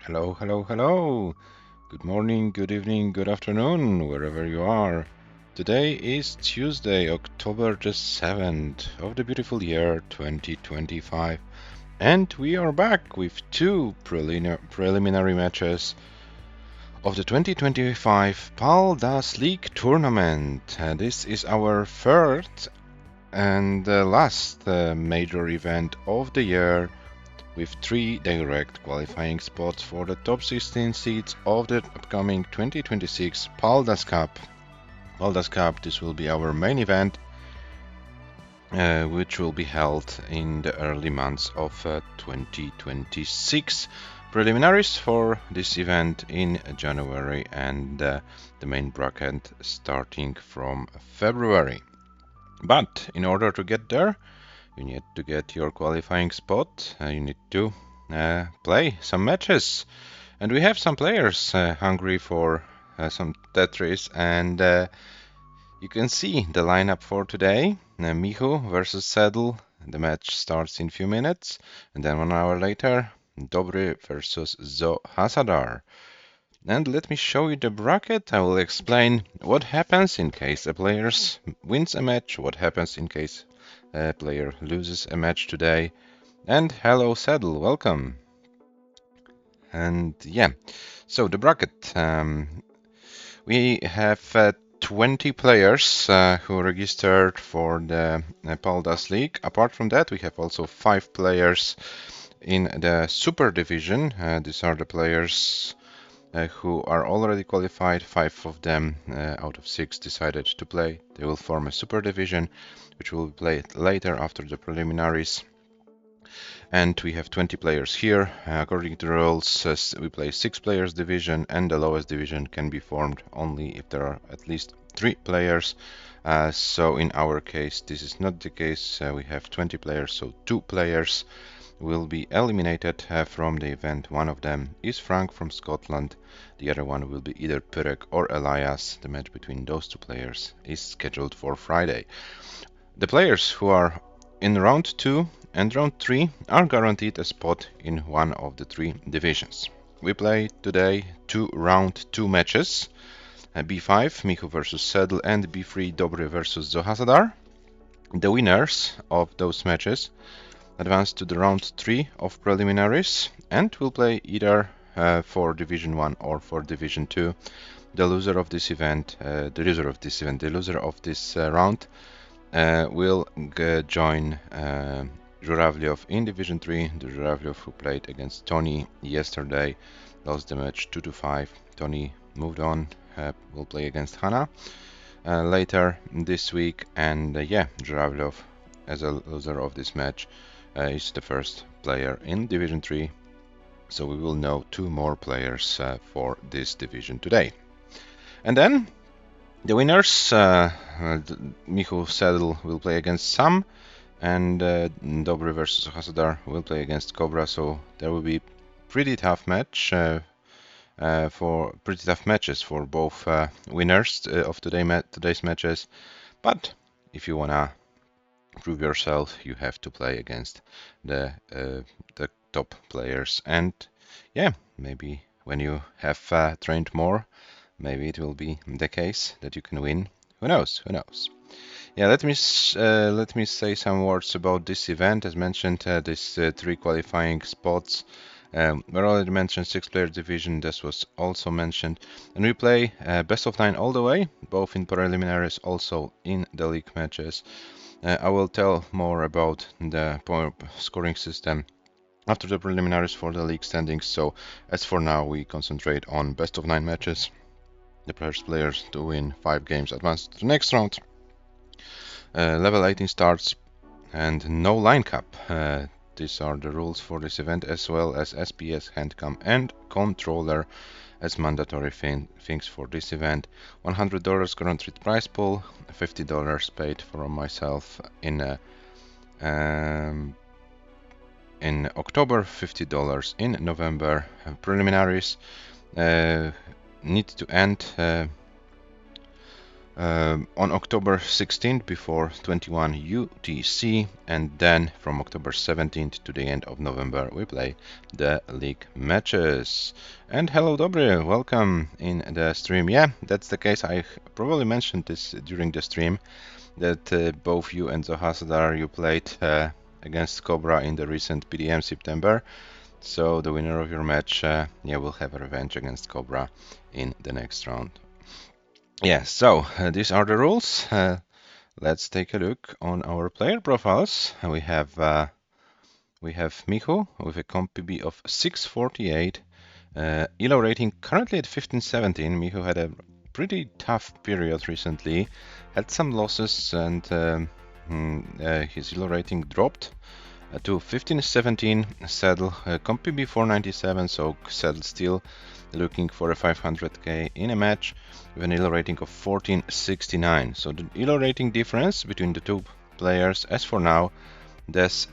Hello, hello, hello. Good morning, good evening, good afternoon, wherever you are. Today is Tuesday, October the 7th of the beautiful year 2025. And we are back with two preliminary matches of the 2025 Paldas League tournament. This is our third and last major event of the year, with 3 direct qualifying spots for the top 16 seeds of the upcoming 2026 Paldas Cup. Paldas Cup, this will be our main event, which will be held in the early months of 2026. Preliminaries for this event in January and the main bracket starting from February. But in order to get there, you need to get your qualifying spot, you need to play some matches. And we have some players hungry for some Tetris, and you can see the lineup for today. MICHU versus CEDL. The match starts in a few minutes, and then 1 hour later, DOBREEE versus ZOHASSADAR. And let me show you the bracket. I will explain what happens in case a player wins a match, what happens in case a player loses a match today. And hello CEDL, welcome. And yeah, so the bracket. We have 20 players who registered for the Paldas League. Apart from that, we have also 5 players in the Super Division. These are the players who are already qualified. 5 of them out of 6 decided to play. They will form a Super Division, which will be played later after the preliminaries. And we have 20 players here. According to the rules, we play 6 players division, and the lowest division can be formed only if there are at least 3 players. So in our case, this is not the case. We have 20 players, so 2 players will be eliminated from the event. One of them is Frank from Scotland. The other one will be either Pyrek or Elias. The match between those 2 players is scheduled for Friday. The players who are in round 2 and round 3 are guaranteed a spot in one of the 3 divisions. We play today 2 round 2 matches. B5, MICHU versus CEDL, and B3, DOBREEE versus ZOHASSADAR. The winners of those matches advance to the round 3 of preliminaries and will play either for Division 1 or for Division 2. The loser of this event, the loser of this round will join Zhuravlyov in Division 3. The Zhuravlyov who played against Tony yesterday lost the match 2-5. Tony moved on, will play against Hana later this week, and yeah, Zhuravlyov as a loser of this match is the first player in Division 3. So we will know 2 more players for this division today. And then the winners, MICHU CEDL will play against Sam, and DOBREEE versus ZOHASSADAR will play against Cobra. So there will be pretty tough matches for both winners of today's matches. But if you wanna prove yourself, you have to play against the top players. And yeah, maybe when you have trained more, maybe it will be the case that you can win. Who knows? Who knows? Yeah, let me say some words about this event. As mentioned, these 3 qualifying spots were already mentioned. 6-player division, this was also mentioned, and we play best of 9 all the way, both in preliminaries, also in the league matches. I will tell more about the point scoring system after the preliminaries for the league standings. So as for now, we concentrate on best of 9 matches. The first players to win 5 games advance to the next round. Level 18 starts and no line cap. These are the rules for this event, as well as SPS, handcam, and controller as mandatory things for this event. $100 guaranteed prize pool, $50 paid for myself in October, $50 in November. Preliminaries need to end on October 16th before 21 UTC, and then from October 17th to the end of November we play the league matches. And hello DOBREEE, welcome in the stream. Yeah, that's the case. I probably mentioned this during the stream that both you and ZOHASSADAR, you played against Cobra in the recent PDM September. So the winner of your match will have a revenge against Cobra in the next round. Yeah, so these are the rules. Let's take a look on our player profiles. We have MICHU with a comp PB of 648, ELO rating currently at 1517. MICHU had a pretty tough period recently, had some losses, and his ELO rating dropped to 1517. CEDL comp PB 497, so CEDL still looking for a 500k in a match with an ELO rating of 1469. So the ELO rating difference between the two players, as for now, this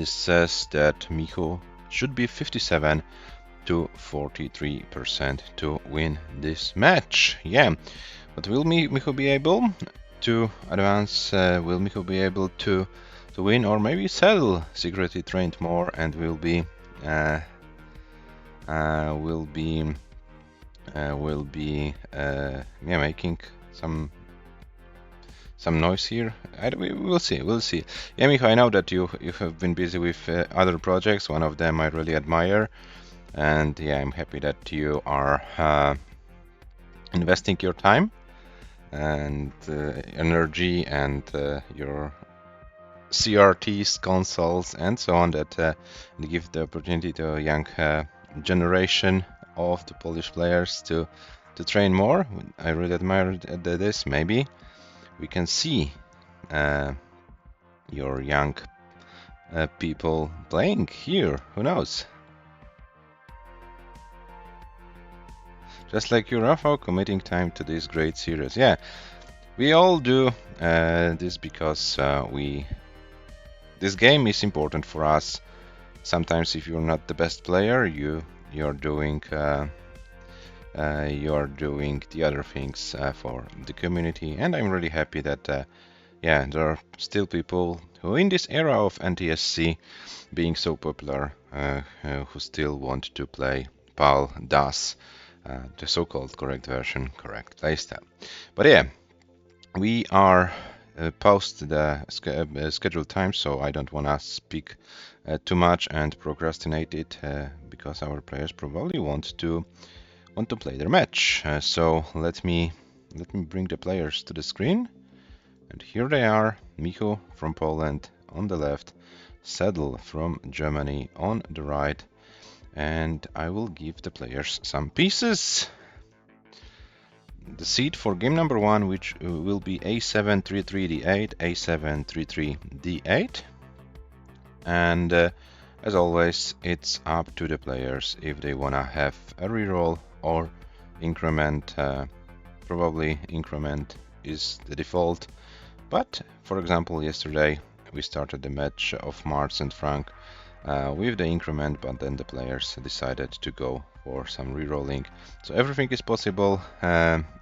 says that MICHU should be 57 to 43% to win this match. Yeah, but will MICHU be able to advance? Will MICHU be able to win, or maybe CEDL secretly trained more and will be making some noise here. We'll see. Yeah, MICHU, I know that you have been busy with other projects. One of them I really admire, and yeah, I'm happy that you are investing your time and energy and your CRTs, consoles, and so on that give the opportunity to a young generation of the Polish players to train more. I really admire this. Maybe we can see your young people playing here. Who knows? Just like you, Rafał, committing time to this great series. Yeah, we all do this because this game is important for us. Sometimes, if you're not the best player, you're doing the other things for the community, and I'm really happy that there are still people who, in this era of NTSC being so popular, who still want to play PAL DAS, the so-called correct version, correct playstyle. But yeah, we are post the scheduled time, so I don't want to speak too much and procrastinate it because our players probably want to play their match. So let me bring the players to the screen, and here they are: MICHU from Poland on the left, CEDL from Germany on the right, and I will give the players some pieces. The seed for game number 1, which will be a7 3-3 d8, a7 3-3 d8, and as always, it's up to the players if they wanna have a reroll or increment. Probably increment is the default, but for example, yesterday we started the match of Mars and Frank with the increment, but then the players decided to go for some rerolling. So everything is possible.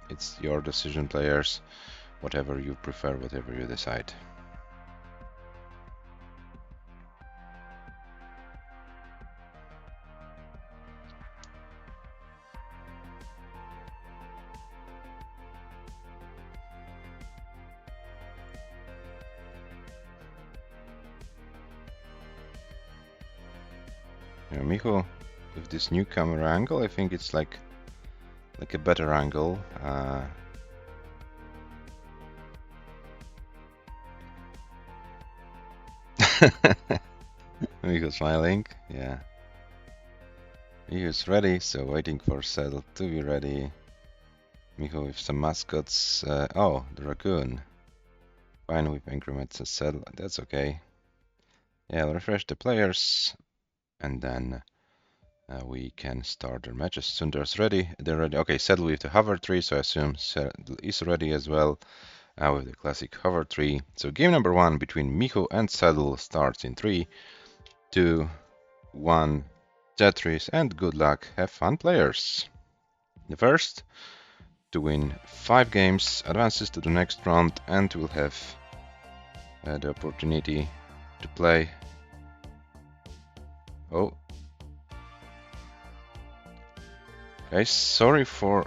It's your decision, players. Whatever you prefer, whatever you decide. MICHU, with this new camera angle, I think it's like a better angle. MICHU smiling, yeah. MICHU's ready, so waiting for CEDL to be ready. MICHU with some mascots. Oh, the raccoon. Fine with increments and CEDL, that's okay. Yeah, I'll refresh the players, and then we can start their matches. Soon they're ready. Okay, CEDL with the hover tree, so I assume CEDL is ready as well with the classic hover tree. So game number 1 between MICHU and CEDL starts in 3, 2, 1. Tetris, and good luck. Have fun, players. The first to win 5 games, advances to the next round, and will have the opportunity to play. Oh, guys, sorry for...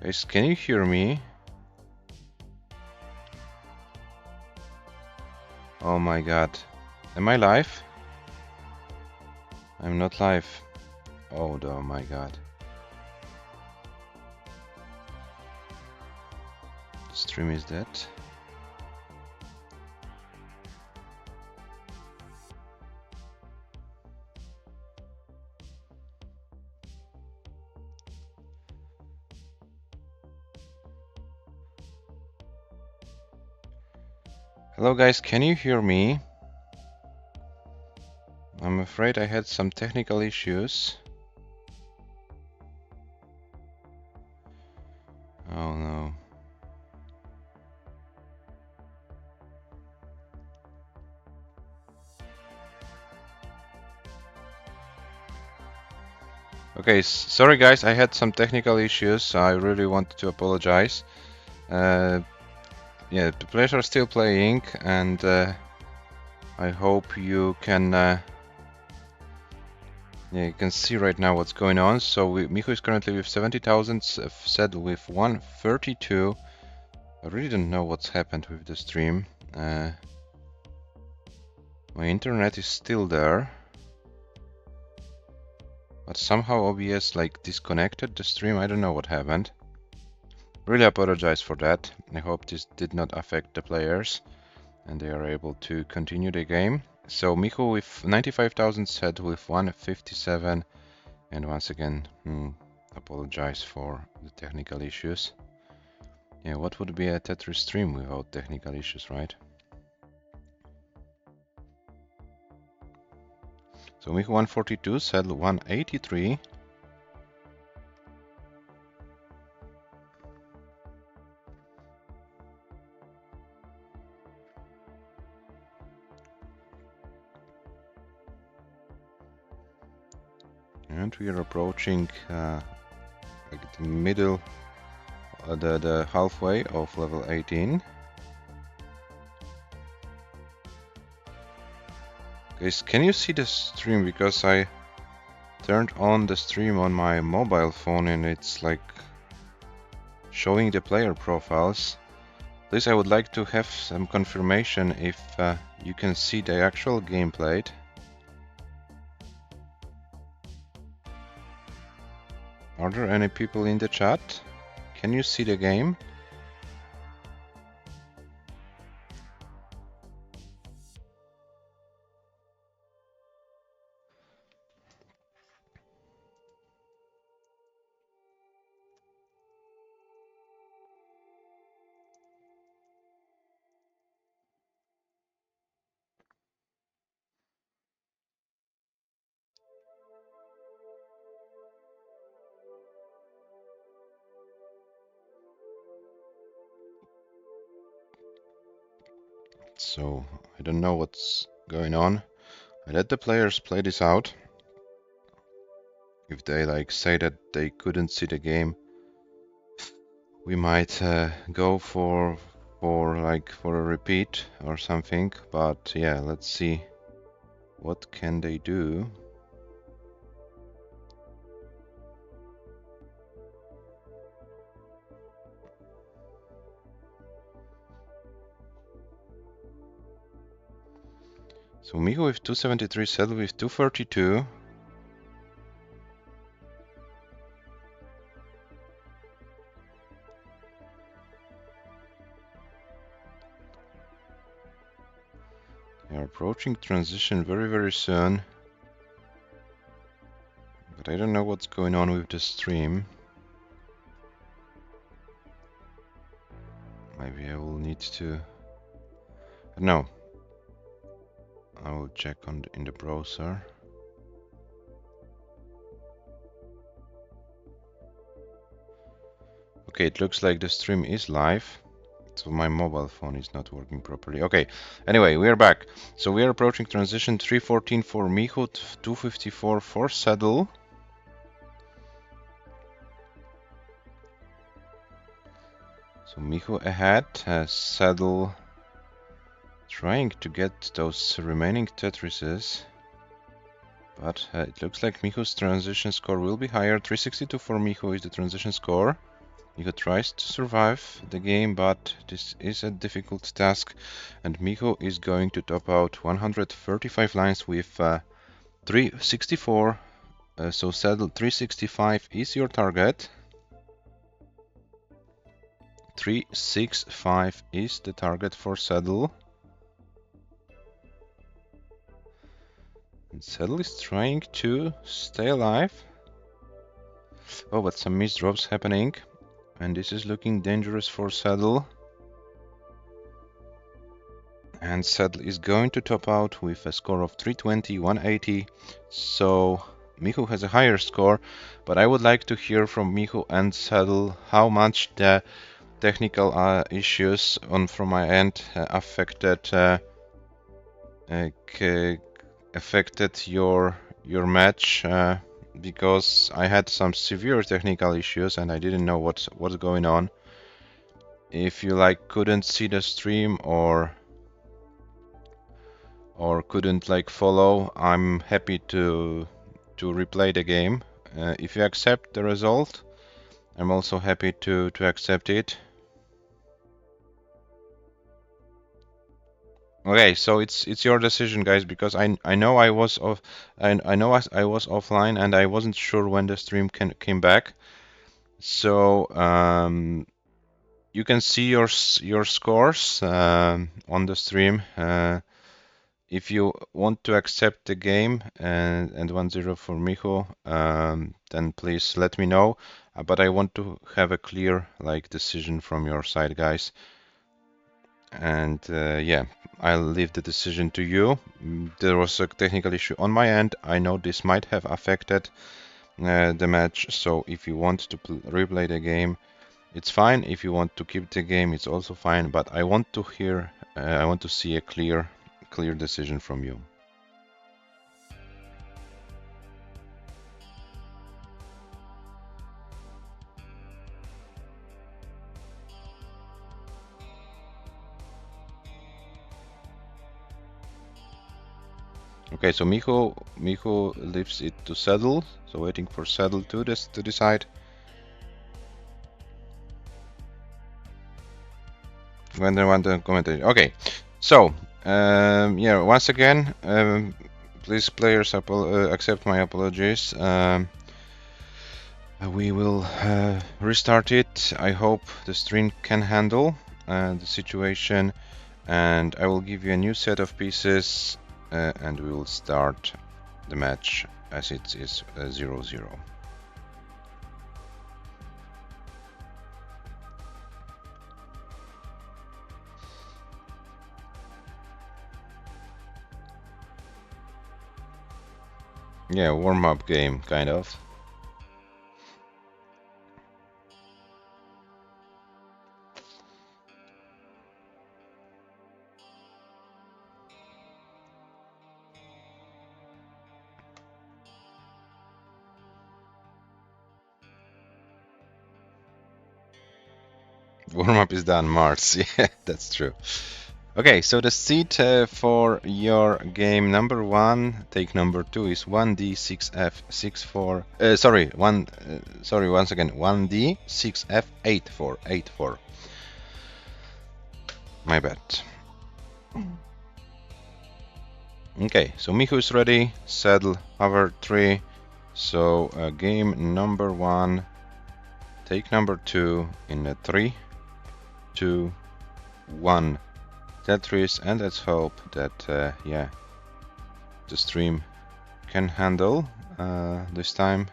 Guys, can you hear me? Oh my god. Am I live? I'm not live. Oh my god. The stream is dead. Hello guys, can you hear me? I'm afraid I had some technical issues. Oh no. Okay, sorry guys, I had some technical issues. I really wanted to apologize. Yeah, the players are still playing, and I hope you can yeah, you can see right now what's going on. So MICHU is currently with 70,000, ZOHASSADAR with 132. I really don't know what's happened with the stream. My internet is still there, but somehow OBS like disconnected the stream. I don't know what happened. Really apologize for that. I hope this did not affect the players and they are able to continue the game. So MICHU with 95,000, ZOHASSADAR with 157, and once again apologize for the technical issues. Yeah, what would be a Tetris stream without technical issues, right? So MICHU 142, ZOHASSADAR 183. And we are approaching like the middle, the halfway of level 18. Guys, can you see the stream? Because I turned on the stream on my mobile phone and it's like showing the player profiles. Please, I would like to have some confirmation if you can see the actual game played. Are there any people in the chat? Can you see the game? So I don't know what's going on. I let the players play this out. If they like say that they couldn't see the game, we might go for a repeat or something. But yeah, let's see what can they do. So MICHU with 273, ZOHASSADAR with 232. They are approaching transition very soon. But I don't know what's going on with the stream. Maybe I will need to... No. I will check in the browser. Okay, it looks like the stream is live. So my mobile phone is not working properly. Okay, anyway, we are back. So we are approaching transition 314 for MICHU, 254 for ZOHASSADAR. So MICHU ahead, CEDL trying to get those remaining Tetrises. But it looks like MICHU's transition score will be higher. 362 for MICHU is the transition score. MICHU tries to survive the game, but this is a difficult task. And MICHU is going to top out 135 lines with 364. So CEDL 365 is your target. 365 is the target for CEDL. And CEDL is trying to stay alive. Oh, but some misdrops happening. And this is looking dangerous for CEDL. And CEDL is going to top out with a score of 320, 180. So MICHU has a higher score, but I would like to hear from MICHU and CEDL how much the technical issues from my end affected your match, because I had some severe technical issues and I didn't know what's going on. If you like couldn't see the stream or couldn't like follow, I'm happy to replay the game. If you accept the result, I'm also happy to accept it. Okay, so it's your decision, guys, because I know I was off, I know I was offline and I wasn't sure when the stream came back. So you can see your scores on the stream. If you want to accept the game and 1-0 for MICHU, then please let me know. But I want to have a clear like decision from your side, guys. And yeah, I'll leave the decision to you. There was a technical issue on my end. I know this might have affected the match. So if you want to replay the game, it's fine. If you want to keep the game, it's also fine. But I want to hear, I want to see a clear decision from you. Okay, so MICHU leaves it to CEDL. So waiting for CEDL to decide. When they want to comment. Okay, so yeah, once again, please players accept my apologies. We will restart it. I hope the stream can handle the situation, and I will give you a new set of pieces, and we will start the match as it is 0-0. Yeah, warm-up game, kind of. Warm-up is done, Mars. Yeah, that's true. Okay, so the seed for your game number 1, take number 2 is 1D6F64. Sorry, once again, 1D6F84. My bad. Okay, so MICHU is ready. CEDL hover 3. So game number 1, take number 2 in a 3, 2, 1. Tetris, and let's hope that yeah, the stream can handle this time,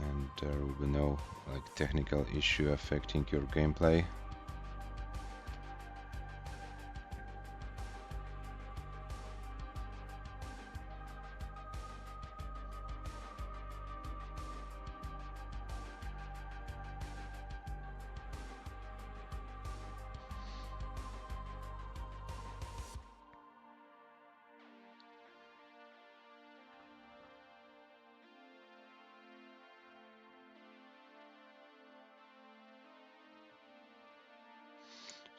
and there will be no like technical issue affecting your gameplay.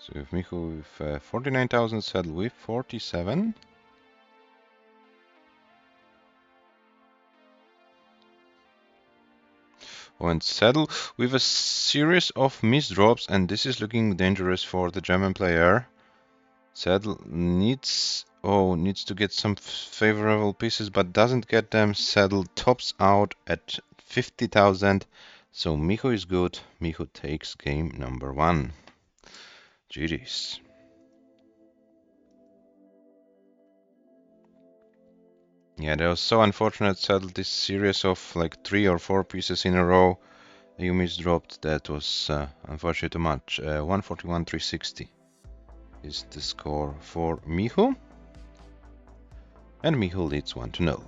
So if MICHU with 49,000, CEDL with 47. Oh, and CEDL with a series of misdrops, and this is looking dangerous for the German player. CEDL needs to get some favorable pieces, but doesn't get them. CEDL tops out at 50,000. So MICHU is good. MICHU takes game number 1. GG's. Yeah, that was so unfortunate. CEDL this series of like 3 or 4 pieces in a row. You misdropped. That was unfortunately too much. 141, 360 is the score for MICHU. And MICHU leads 1-0.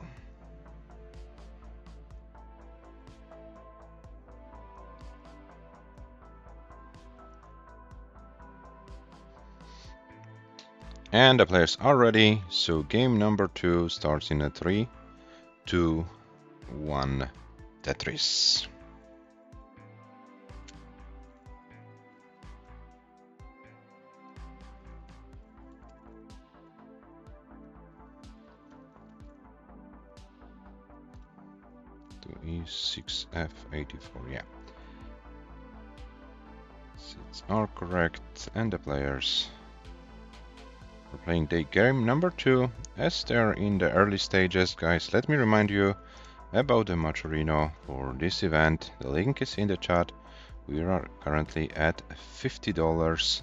And the players are ready, so game number 2 starts in a 3, 2, 1 Tetris. E6, F84, yeah. Sets are correct, and the players are playing day game number 2. As they're in the early stages, guys, let me remind you about the MICHU for this event. The link is in the chat. We are currently at $50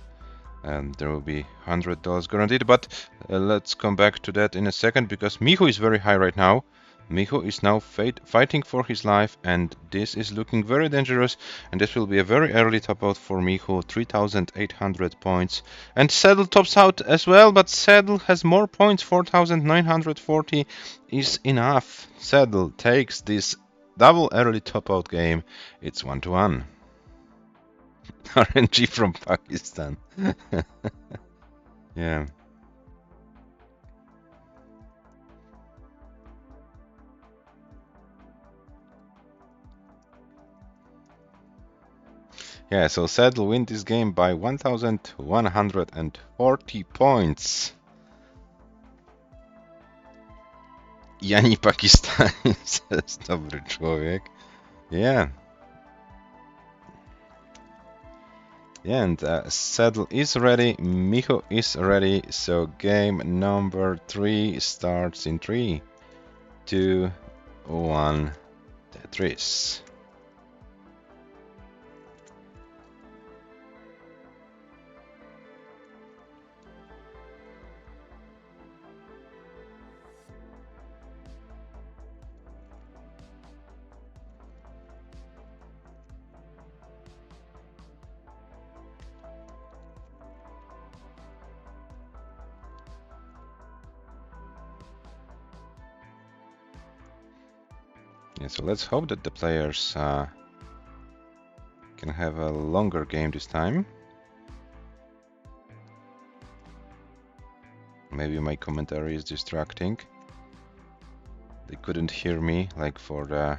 and there will be $100 guaranteed, but let's come back to that in a second because MICHU is very high right now. MICHU is now fighting for his life, and this is looking very dangerous, and this will be a very early top out for MICHU, 3,800 points. And CEDL tops out as well, but CEDL has more points, 4,940 is enough. CEDL takes this double early top out game. It's 1-1. RNG from Pakistan. Yeah. Yeah, so CEDL win this game by 1,140 points. Jani Pakistani says dobry człowiek. Yeah. Yeah, and CEDL is ready, MICHU is ready, so game number 3 starts in 3, 2, 1, Tetris. Yeah, so let's hope that the players can have a longer game this time. Maybe my commentary is distracting. They couldn't hear me, like for the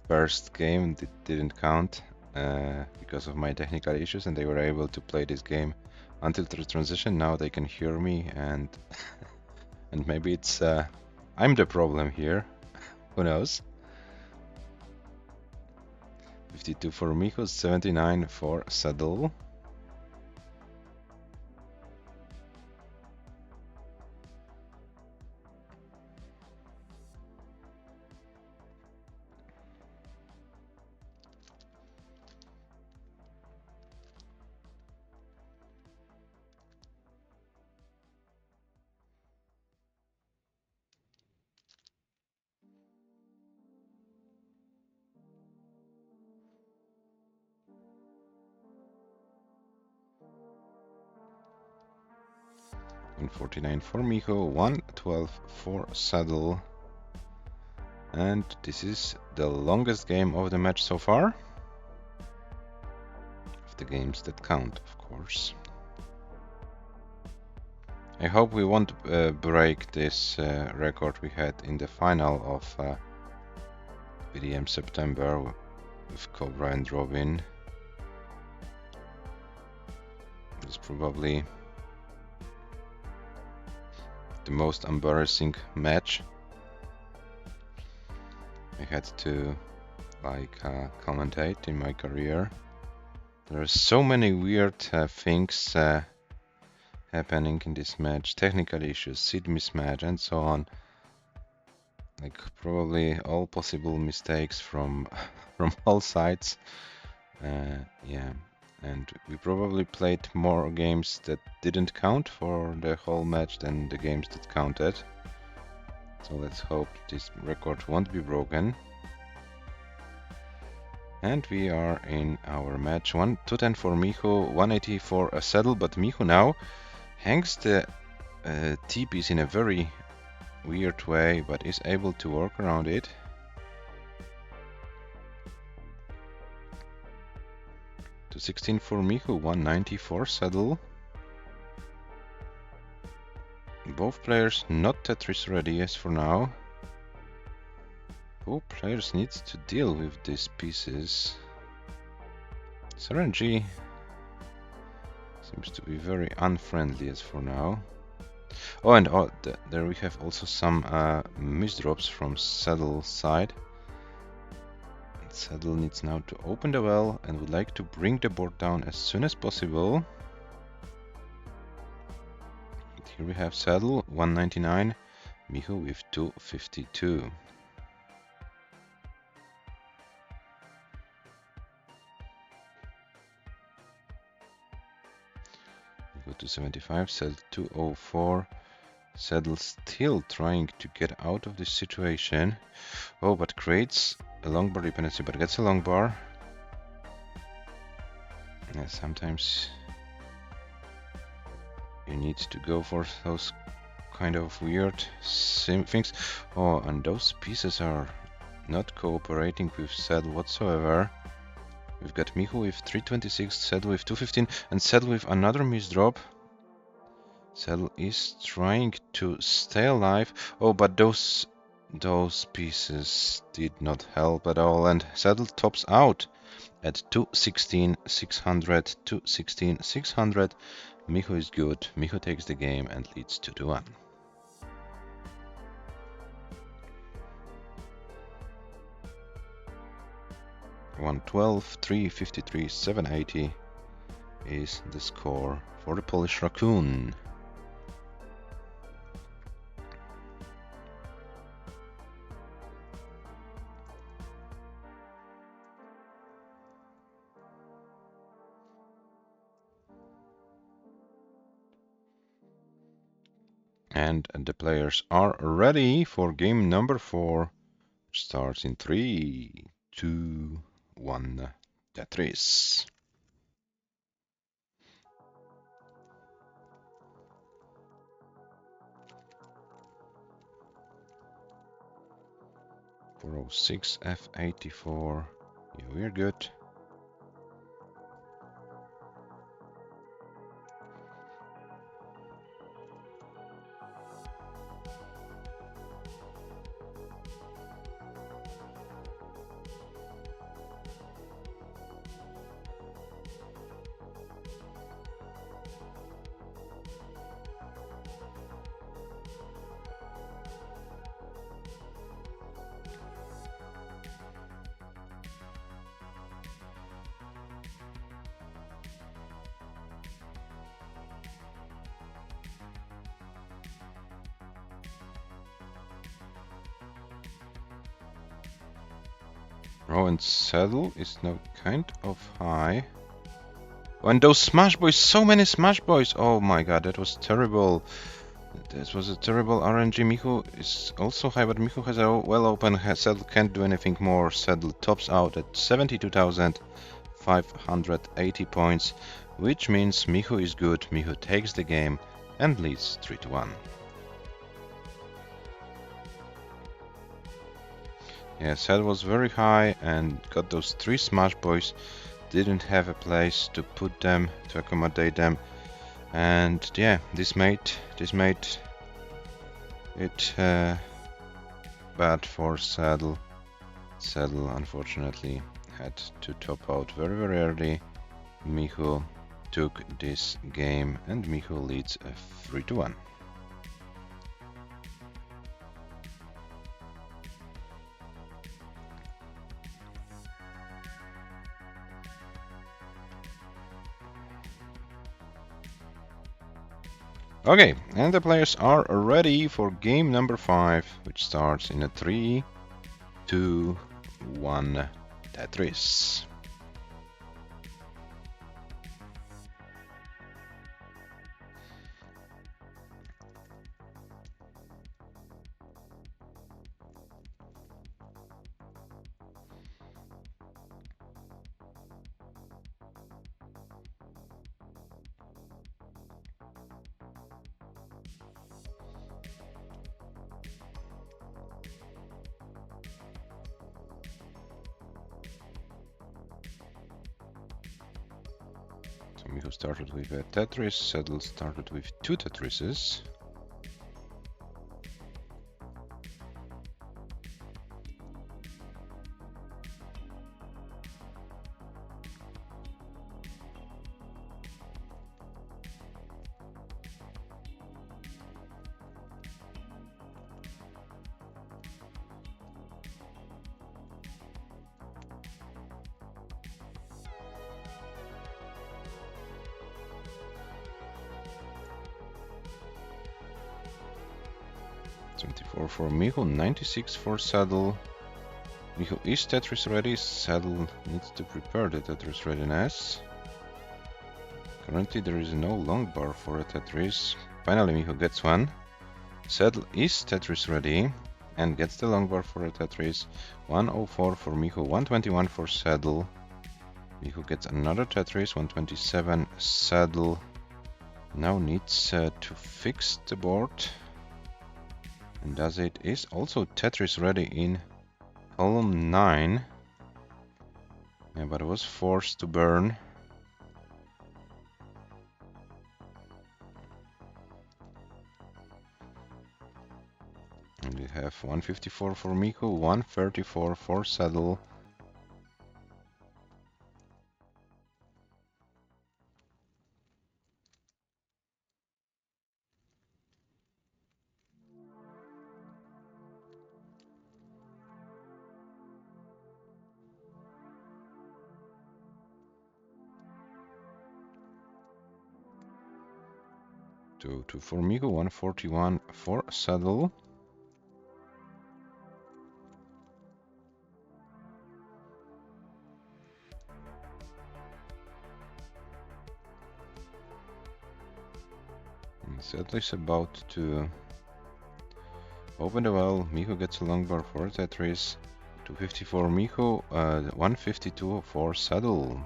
first game, it didn't count because of my technical issues, and they were able to play this game until the transition. Now they can hear me, and and maybe it's I'm the problem here. Who knows? 52 for MICHU, 79 for CEDL. $149 for MICHU, $112 for CEDL. And this is the longest game of the match so far. Of the games that count, of course. I hope we won't break this record we had in the final of BDM September with Cobra and Robin. is probably the most embarrassing match I had to commentate in my career. There are so many weird things happening in this match, technical issues, seed mismatch, and so on. Like probably all possible mistakes from from all sides. Yeah, and we probably played more games that didn't count for the whole match than the games that counted. So let's hope this record won't be broken. And we are in our match. 210 for MICHU, 180 for a CEDL, but MICHU now hangs the T-piece in a very weird way, but is able to work around it. To 16 for MICHU, 190 for CEDL. Both players not Tetris ready as for now. Both players need to deal with these pieces. RNG seems to be very unfriendly as for now. Oh, and there we have also some misdrops from CEDL side. CEDL needs now to open the well and would like to bring the board down as soon as possible. And here we have CEDL 199, MICHU with 252. Go to 75, CEDL 204. CEDL still trying to get out of this situation. Oh, but creates a long bar dependency, but gets a long bar. Yeah, sometimes you need to go for those kind of weird things. Oh, and those pieces are not cooperating with CEDL whatsoever. We've got MICHU with 326, CEDL with 215, and CEDL with another misdrop. CEDL is trying to stay alive. Oh, but those pieces did not help at all, and CEDL tops out at 216, 600, 216, 600. MICHU is good. MICHU takes the game and leads 2-1. $112, 353, 780 is the score for the Polish Raccoon. And the players are ready for game number 4, which starts in 3, 2, 1, Tetris. $406, F84. Yeah, we're good. Oh, and CEDL is now kind of high. Oh, and those Smash Boys, so many Smash Boys! Oh my god, that was terrible. This was a terrible RNG. MICHU is also high, but MICHU has a well open. CEDL can't do anything more. CEDL tops out at 72,580 points, which means MICHU is good. MICHU takes the game and leads 3-1. Yeah, CEDL was very high and got those 3 Smash Boys. Didn't have a place to put them, to accommodate them. And yeah, this made it bad for CEDL. CEDL unfortunately had to top out very early. MICHU took this game, and MICHU leads 3-1. Okay, and the players are ready for game number 5, which starts in a 3, 2, 1 Tetris. MICHU started with a Tetris, CEDL started with 2 Tetrises. $24 for MICHU, 96 for CEDL. MICHU is Tetris ready, CEDL needs to prepare the Tetris readiness. Currently there is no long bar for a Tetris. Finally MICHU gets one. CEDL is Tetris ready and gets the long bar for a Tetris. 104 for MICHU, 121 for CEDL. MICHU gets another Tetris, 127. CEDL now needs to fix the board. And does it, is also Tetris ready in column 9. Yeah, but it was forced to burn. And we have 154 for MICHU, 134 for CEDL. Two for MICHU, 141 for CEDL. CEDL is about to open the well. MICHU gets a long bar for Tetris. 254 MICHU, 152 for CEDL.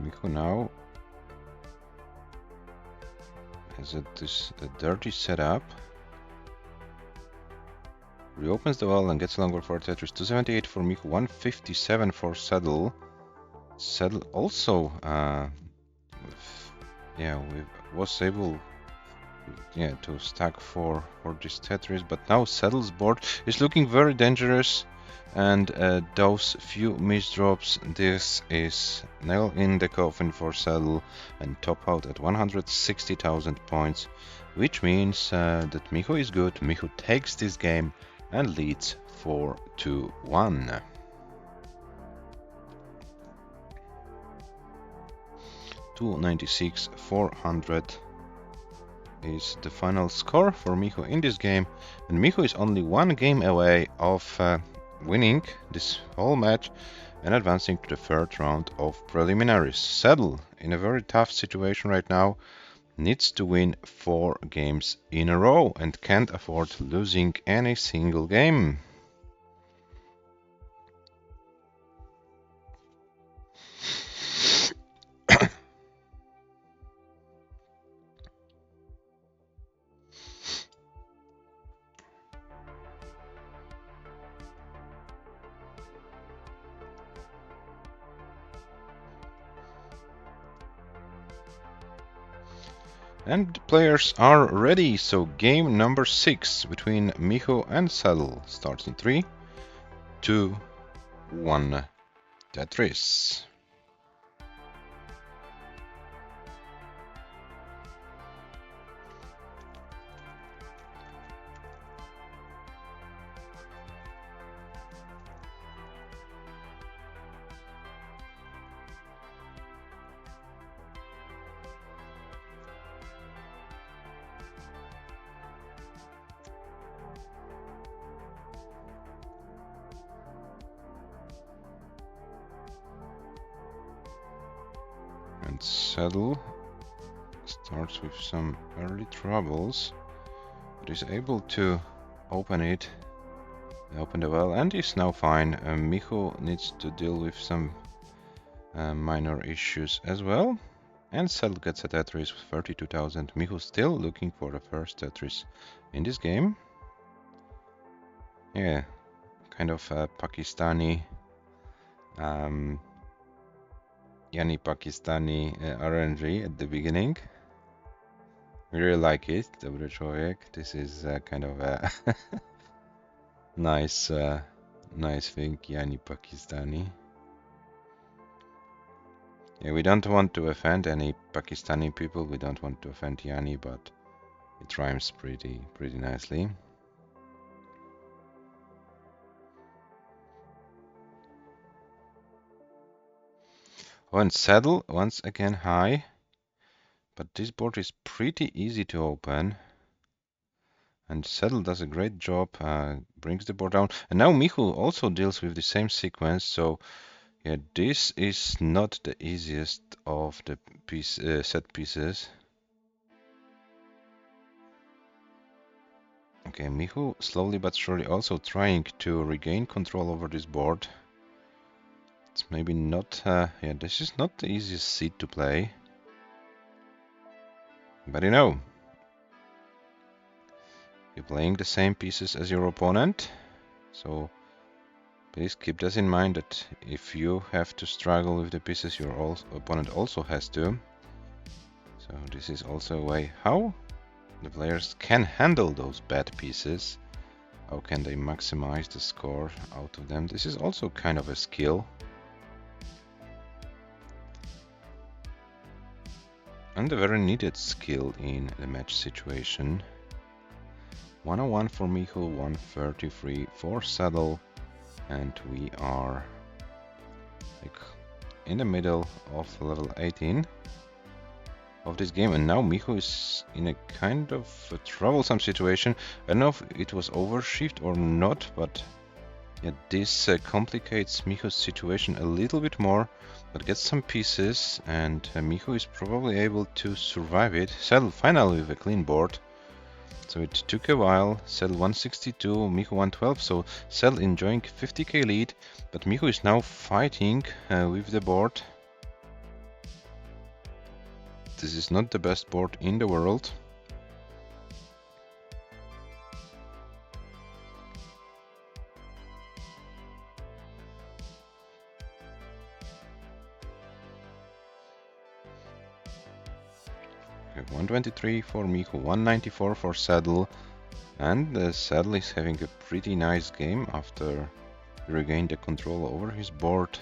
MICHU now has a dirty setup. Reopens the well and gets a long bar for Tetris. 278 for MICHU, 157 for CEDL. CEDL also was able to stack for this Tetris, but now CEDL's board is looking very dangerous, and those few misdrops, this is nail in the coffin for CEDL and top out at 160,000 points, which means that MICHU is good. MICHU takes this game and leads 4-1. $296, 400 is the final score for MICHU in this game, and MICHU is only one game away of winning this whole match and advancing to the third round of preliminaries. CEDL, in a very tough situation right now, needs to win 4 games in a row and can't afford losing any single game. And players are ready, so game number 6 between MICHU and CEDL starts in 3, 2, 1, Tetris. And CEDL starts with some early troubles, but is able to open the well, and is now fine. MICHU needs to deal with some minor issues as well. And CEDL gets a Tetris with 32,000. MICHU still looking for the first Tetris in this game. Yeah, kind of Pakistani, Yani Pakistani RNG at the beginning. We really like it, Dobry Człowiek. This is kind of a nice thing, Yani Pakistani. Yeah, we don't want to offend any Pakistani people. We don't want to offend Yani, but it rhymes pretty nicely. Oh, and CEDL once again high, but this board is pretty easy to open. And CEDL does a great job, brings the board down. And now MICHU also deals with the same sequence, so yeah, this is not the easiest of the set pieces. Okay, MICHU slowly but surely also trying to regain control over this board. It's maybe not, yeah, this is not the easiest seat to play. But you know, you're playing the same pieces as your opponent, so please keep this in mind, that if you have to struggle with the pieces, your opponent also has to. So this is also a way how the players can handle those bad pieces. How can they maximize the score out of them? This is also kind of a skill. And a very needed skill in the match situation. 101 for MICHU, 133 for CEDL, and we are like in the middle of level 18 of this game, and now MICHU is in a kind of a troublesome situation. I don't know if it was overshift or not, but yeah, this complicates MICHU's situation a little bit more, but gets some pieces, and MICHU is probably able to survive it. CEDL finally with a clean board. So it took a while. CEDL 162, MICHU 112, so CEDL enjoying 50k lead, but MICHU is now fighting with the board. This is not the best board in the world. We have 123 for MICHU, 194 for CEDL, and CEDL is having a pretty nice game after he regained the control over his board.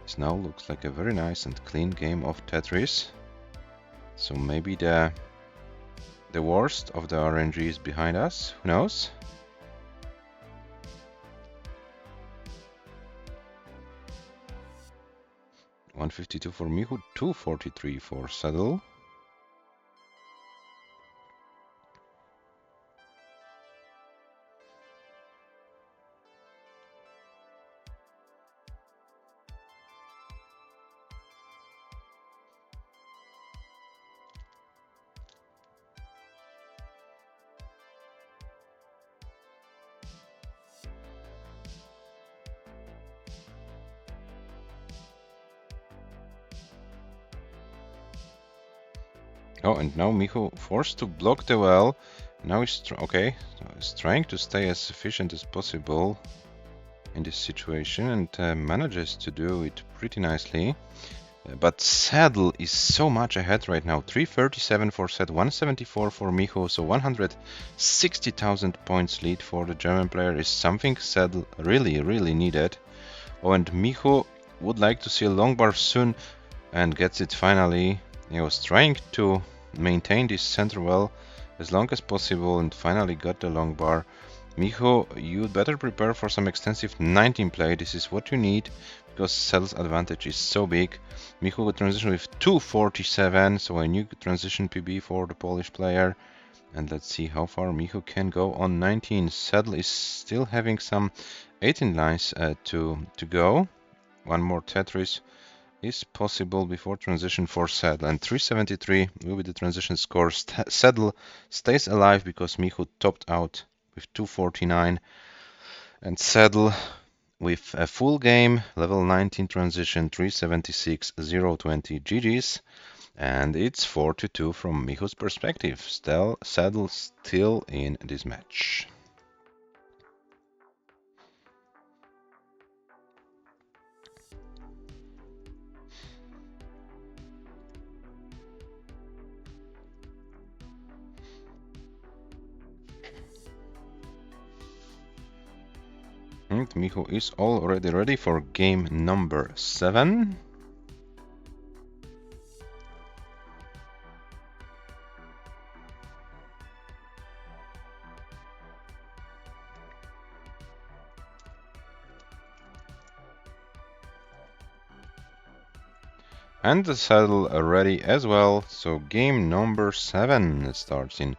This now looks like a very nice and clean game of Tetris. So maybe the worst of the RNG is behind us, who knows? $152 for MICHU, $243 for CEDL. Oh, and now MICHU forced to block the well. Now he's he's trying to stay as efficient as possible in this situation, and manages to do it pretty nicely. But CEDL is so much ahead right now. 337 for CEDL, 174 for MICHU, so 160,000 points lead for the German player is something CEDL really needed. Oh, and MICHU would like to see a long bar soon and gets it finally. He was trying to maintain this center well as long as possible and finally got the long bar. MICHU, you'd better prepare for some extensive 19 play. This is what you need because CEDL's advantage is so big. MICHU would transition with 247, so a new transition PB for the Polish player. And let's see how far MICHU can go on 19. CEDL is still having some 18 lines to go. One more Tetris is possible before transition for CEDL, and 373 will be the transition score. CEDL stays alive because MICHU topped out with 249, and CEDL with a full game, level 19 transition, 376, 020 GG's, and it's 4-2 from MICHU's perspective. Still, CEDL still in this match. And MICHU is already ready for game number 7. And the CEDL ready as well, so game number 7 starts in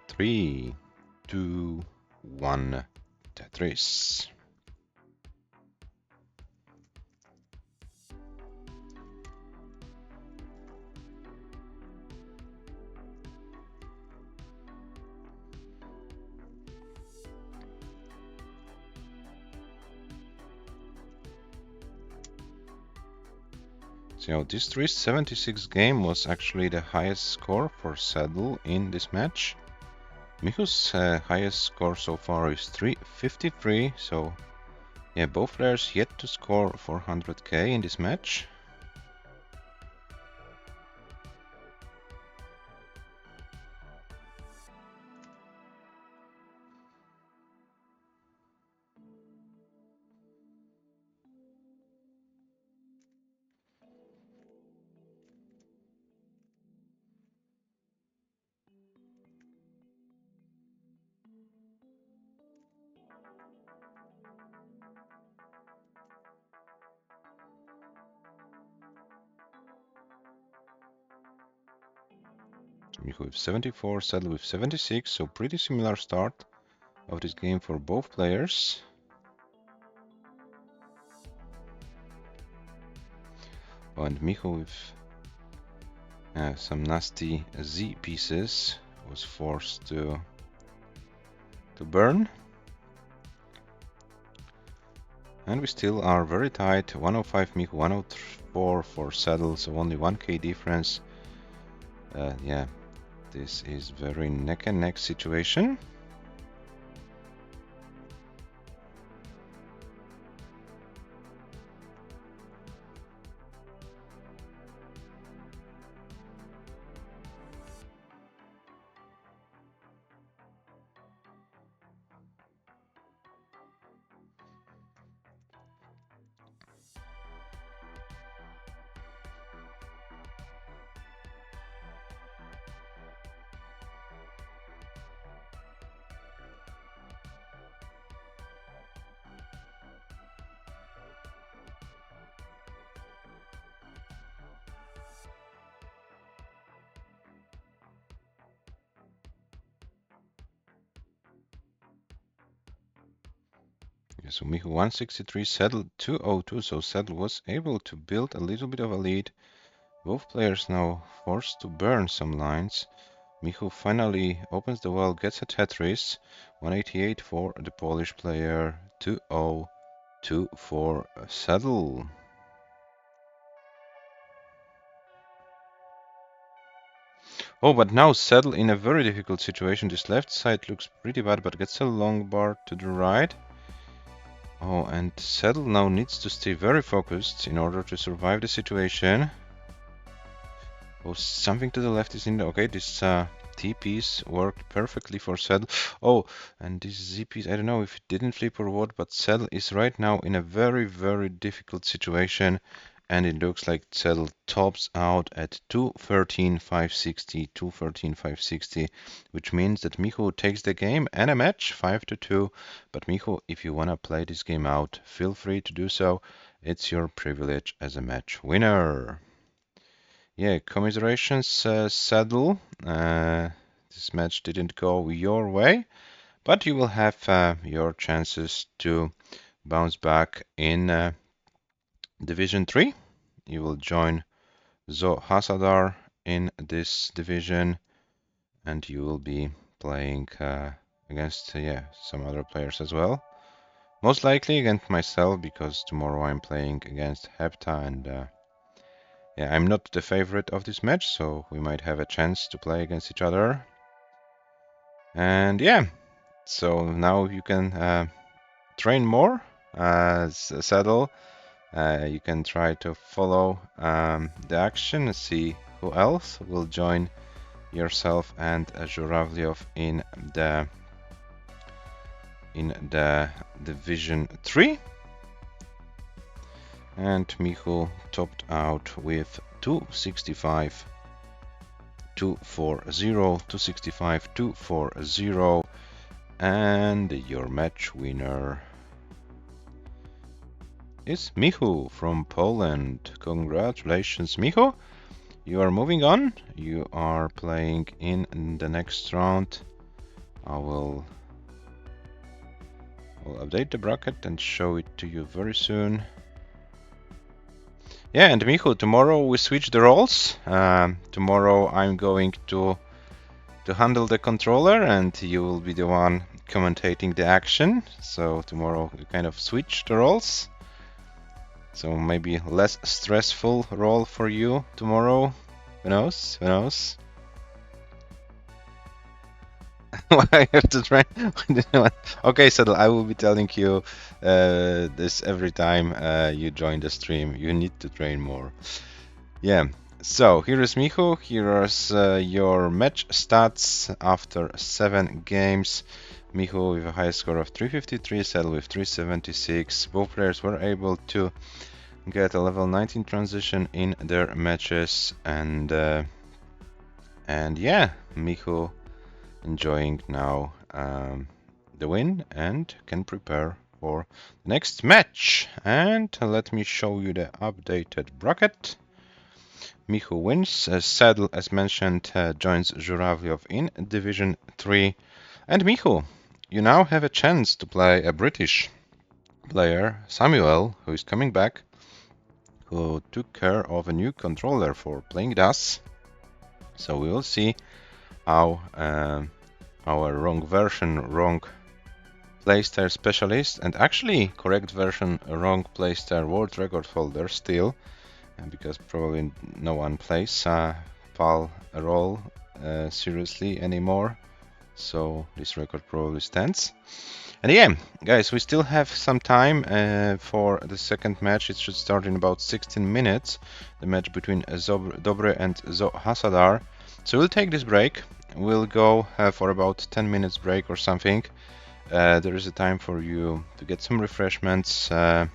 3, 2, 1, Tetris. So this 376 game was actually the highest score for CEDL in this match. MICHU's highest score so far is 353, so yeah, both players yet to score 400k in this match. MICHU with 74, CEDL with 76, so pretty similar start of this game for both players. Oh, and MICHU with some nasty Z pieces was forced to burn. And we still are very tight, 105 MICHU, 104 for CEDL, so only 1k difference. Yeah, this is very neck and neck situation. So MICHU 163, CEDL 202, so CEDL was able to build a little bit of a lead. Both players now forced to burn some lines. MICHU finally opens the well, gets a Tetris, 188 for the Polish player, 202 for CEDL. Oh, but now CEDL in a very difficult situation. This left side looks pretty bad, but gets a long bar to the right. Oh, and CEDL now needs to stay very focused in order to survive the situation. Oh, something to the left is in the... Okay, this T piece worked perfectly for CEDL. Oh, and this Z piece, I don't know if it didn't flip or what, but CEDL is right now in a very, very difficult situation. And it looks like CEDL tops out at 213,560, 213,560, which means that MICHU takes the game and a match 5-2. But MICHU, if you want to play this game out, feel free to do so. It's your privilege as a match winner. Yeah, commiserations, CEDL. This match didn't go your way, but you will have your chances to bounce back in Division 3. You will join ZOHASSADAR in this division, and you will be playing against some other players as well. Most likely against myself, because tomorrow I'm playing against Hepta, and yeah, I'm not the favorite of this match, so we might have a chance to play against each other. And yeah, so now you can train more as CEDL. You can try to follow the action and see who else will join yourself and Zhuravlyov in the Division 3. And MICHU topped out with 265, 240, 265, 240, and your match winner is MICHU from Poland. Congratulations, MICHU! You are moving on. You are playing in the next round. I will update the bracket and show it to you very soon. Yeah, and MICHU, tomorrow we switch the roles. Tomorrow I'm going to handle the controller, and you will be the one commentating the action. So tomorrow we kind of switch the roles. So maybe less stressful role for you tomorrow. Who knows? Who knows? I have to try. Okay, so I will be telling you this every time you join the stream. You need to train more. Yeah. So here is MICHU. Here is your match stats after 7 games. MICHU with a high score of 353, CEDL with 376. Both players were able to get a level 19 transition in their matches, and yeah, MICHU enjoying now the win and can prepare for the next match. And let me show you the updated bracket. MICHU wins. CEDL, as mentioned, joins Zhuravlyov in Division 3. And MICHU, you now have a chance to play a British player, Samuel, who is coming back, who took care of a new controller for playing DAS. So we will see how our wrong version, wrong playstyle specialist, and actually correct version, wrong playstyle world record holder still, because probably no one plays PAL role seriously anymore, so this record probably stands. And yeah, guys, we still have some time for the second match. It should start in about 16 minutes, the match between DOBREEE and ZOHASSADAR. So we'll take this break. We'll go for about 10 minutes break or something. There is a time for you to get some refreshments, and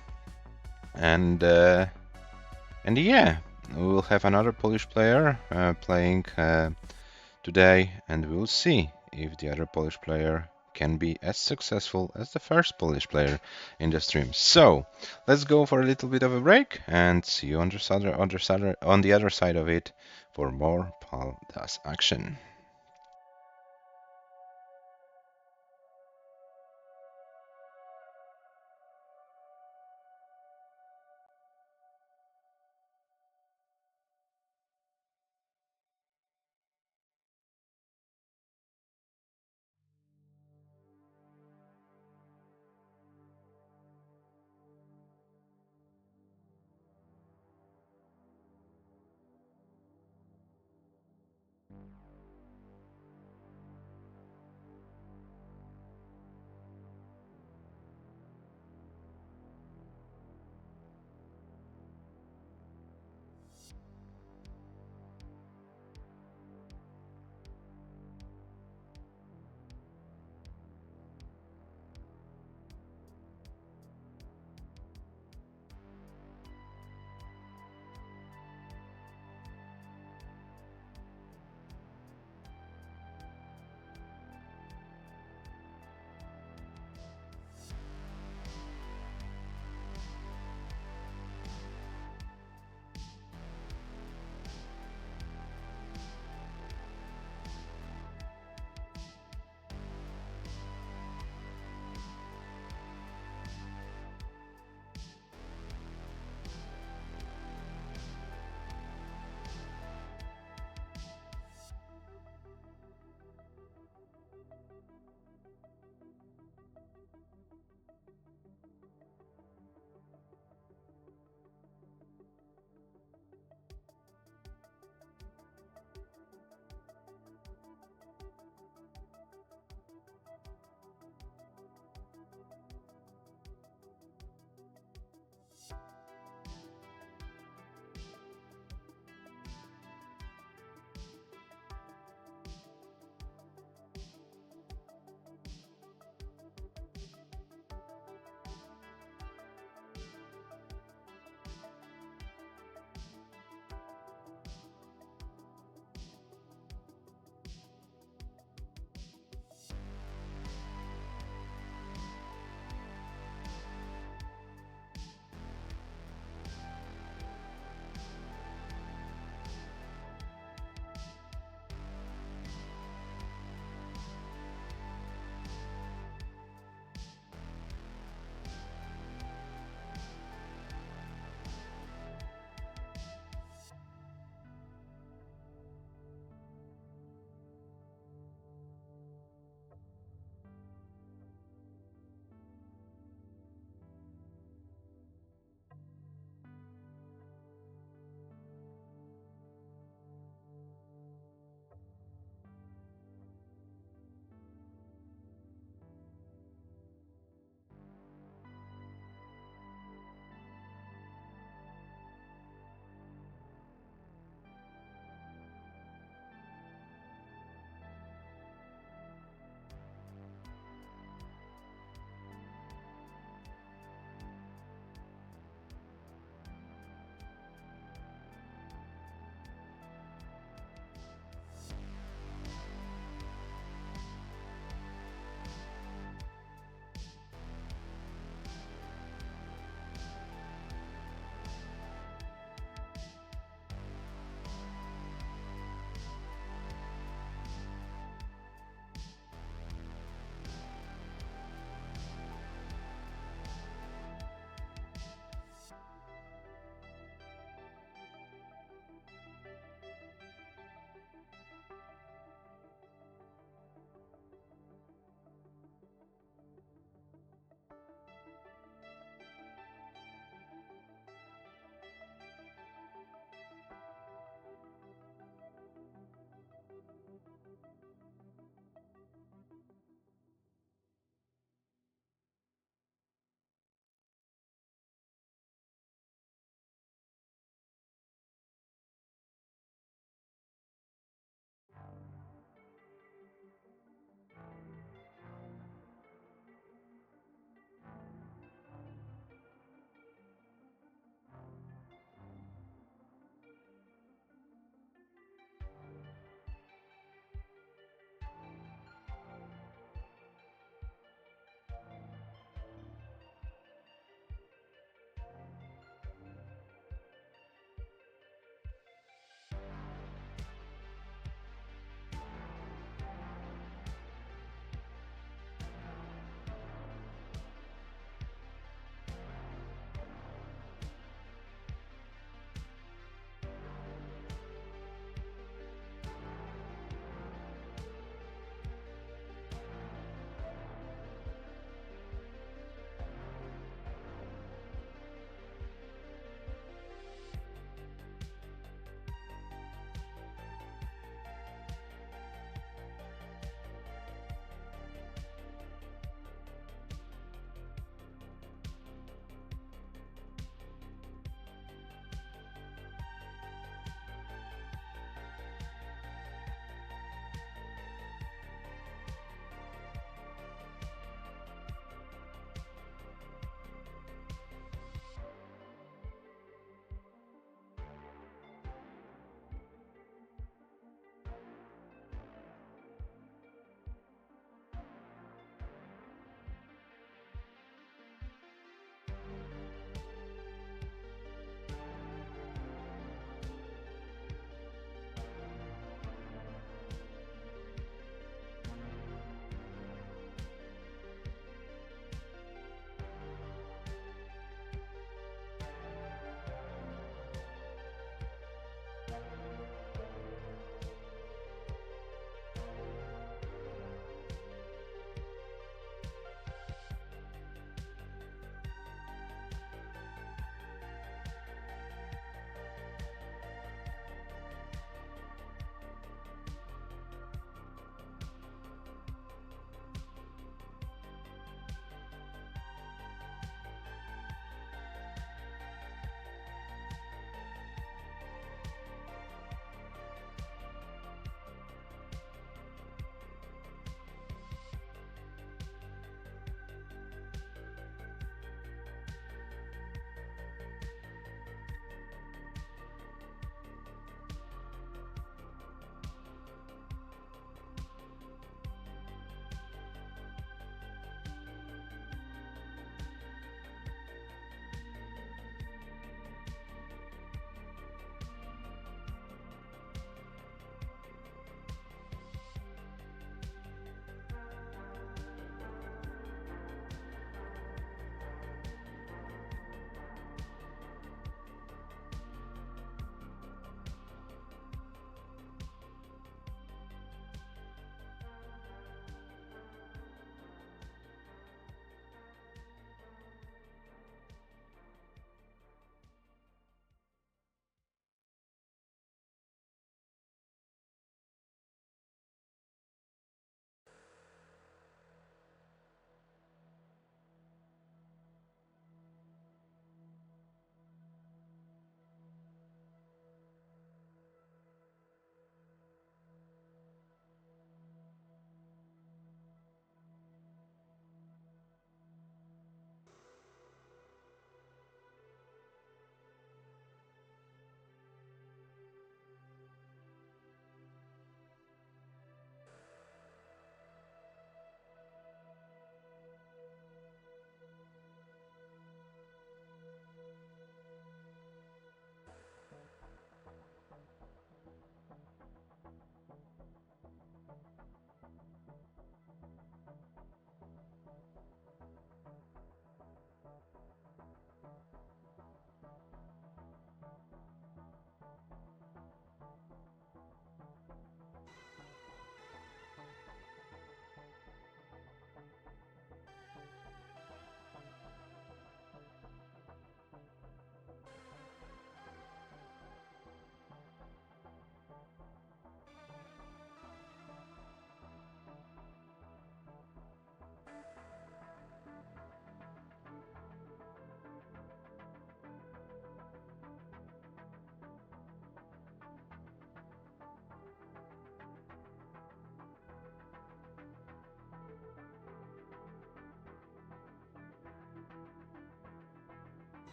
yeah, we'll have another Polish player playing today, and we'll see if the other Polish player can be as successful as the first Polish player in the stream. So let's go for a little bit of a break and see you on the other side of it for more PAL DAS action.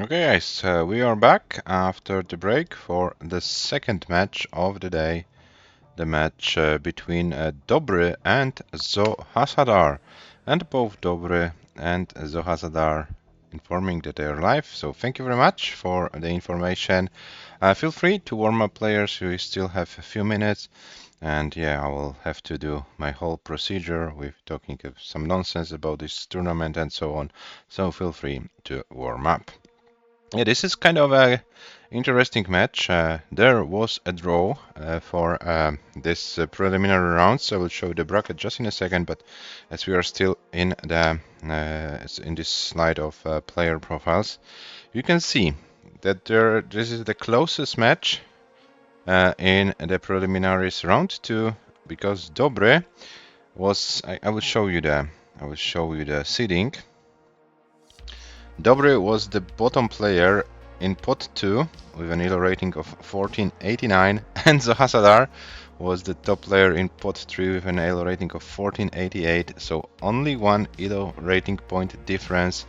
Okay, guys, we are back after the break for the second match of the day, the match between DOBREEE and ZOHASSADAR, and both DOBREEE and ZOHASSADAR informing that they are live. So thank you very much for the information. Feel free to warm up players. We still have a few minutes, and yeah, I will have to do my whole procedure with talking some nonsense about this tournament and so on. So feel free to warm up. Yeah, this is kind of a interesting match. There was a draw for this preliminary rounds. I will show the bracket just in a second, but as we are still in the in this slide of player profiles, you can see that this is the closest match in the preliminaries round 2, because DOBREEE was. I will show you the seeding. DOBREEE was the bottom player in pot 2 with an ELO rating of 1489, and ZOHASSADAR was the top player in pot 3 with an ELO rating of 1488, so only one ELO rating point difference,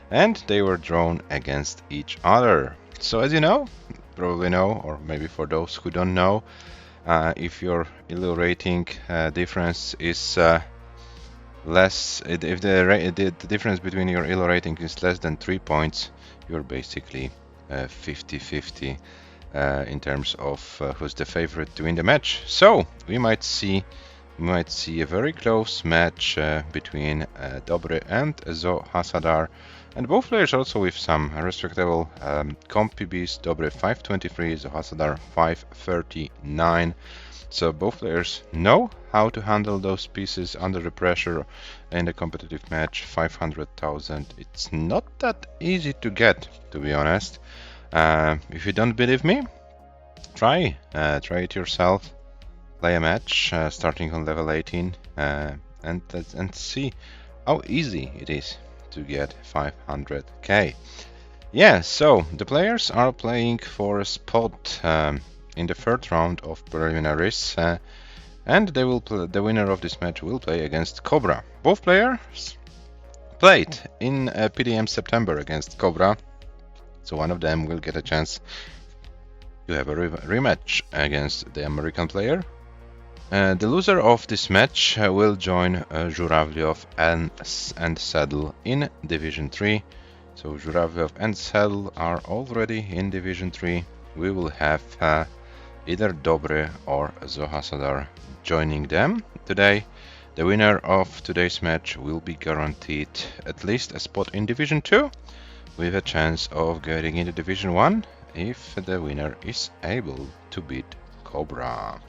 and they were drawn against each other. So as you know, probably know, or maybe for those who don't know, if your ELO rating difference is less, if the difference between your ELO rating is less than 3 points, you're basically 50-50 in terms of who's the favorite to win the match. So we might see a very close match between DOBREEE and ZOHASSADAR, and both players also with some respectable comp PBs. DOBREEE 523, ZOHASSADAR 539. So both players know how to handle those pieces under the pressure in a competitive match. 500,000. It's not that easy to get, to be honest. If you don't believe me, try it yourself. Play a match starting on level 18 and see how easy it is to get 500k. Yeah, so the players are playing for a spot in the third round of preliminaries, and they will the winner of this match will play against Cobra. Both players played in PDM September against Cobra, so one of them will get a chance to have a rematch against the American player. The loser of this match will join Zhuravlyov and CEDL in Division 3. So Zhuravlyov and CEDL are already in Division 3. We will have either DOBREEE or ZOHASSADAR joining them today. The winner of today's match will be guaranteed at least a spot in Division 2, with a chance of getting into Division 1 if the winner is able to beat Cobra.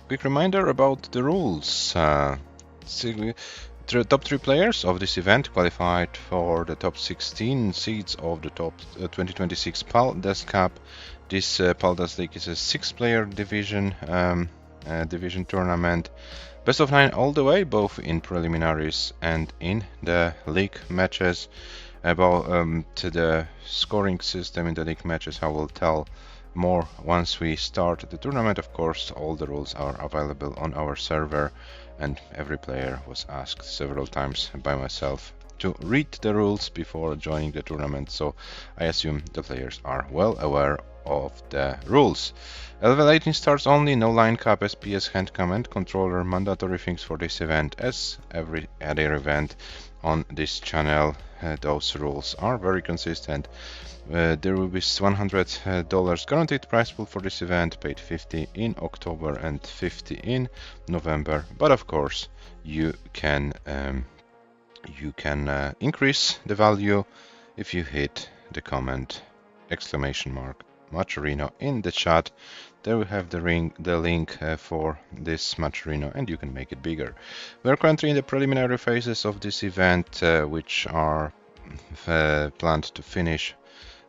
Quick reminder about the rules. Top 3 players of this event qualified for the top 16 seeds of the top 2026 Paldas Cup. This Paldas League is a 6-player division tournament. Best of 9 all the way, both in preliminaries and in the league matches. About the scoring system in the league matches, I will tell more once we start the tournament. Of course, all the rules are available on our server, and every player was asked several times by myself to read the rules before joining the tournament, so I assume the players are well aware of the rules. Level 18 starts only, no line cap, SPS, handcam and controller, mandatory things for this event as every other event on this channel. Those rules are very consistent. There will be $100 guaranteed prize pool for this event, paid 50 in October and 50 in November, but of course you can increase the value if you hit the comment !Matcherino in the chat. There we have the link for this Matcherino, and you can make it bigger. We are currently in the preliminary phases of this event, which are planned to finish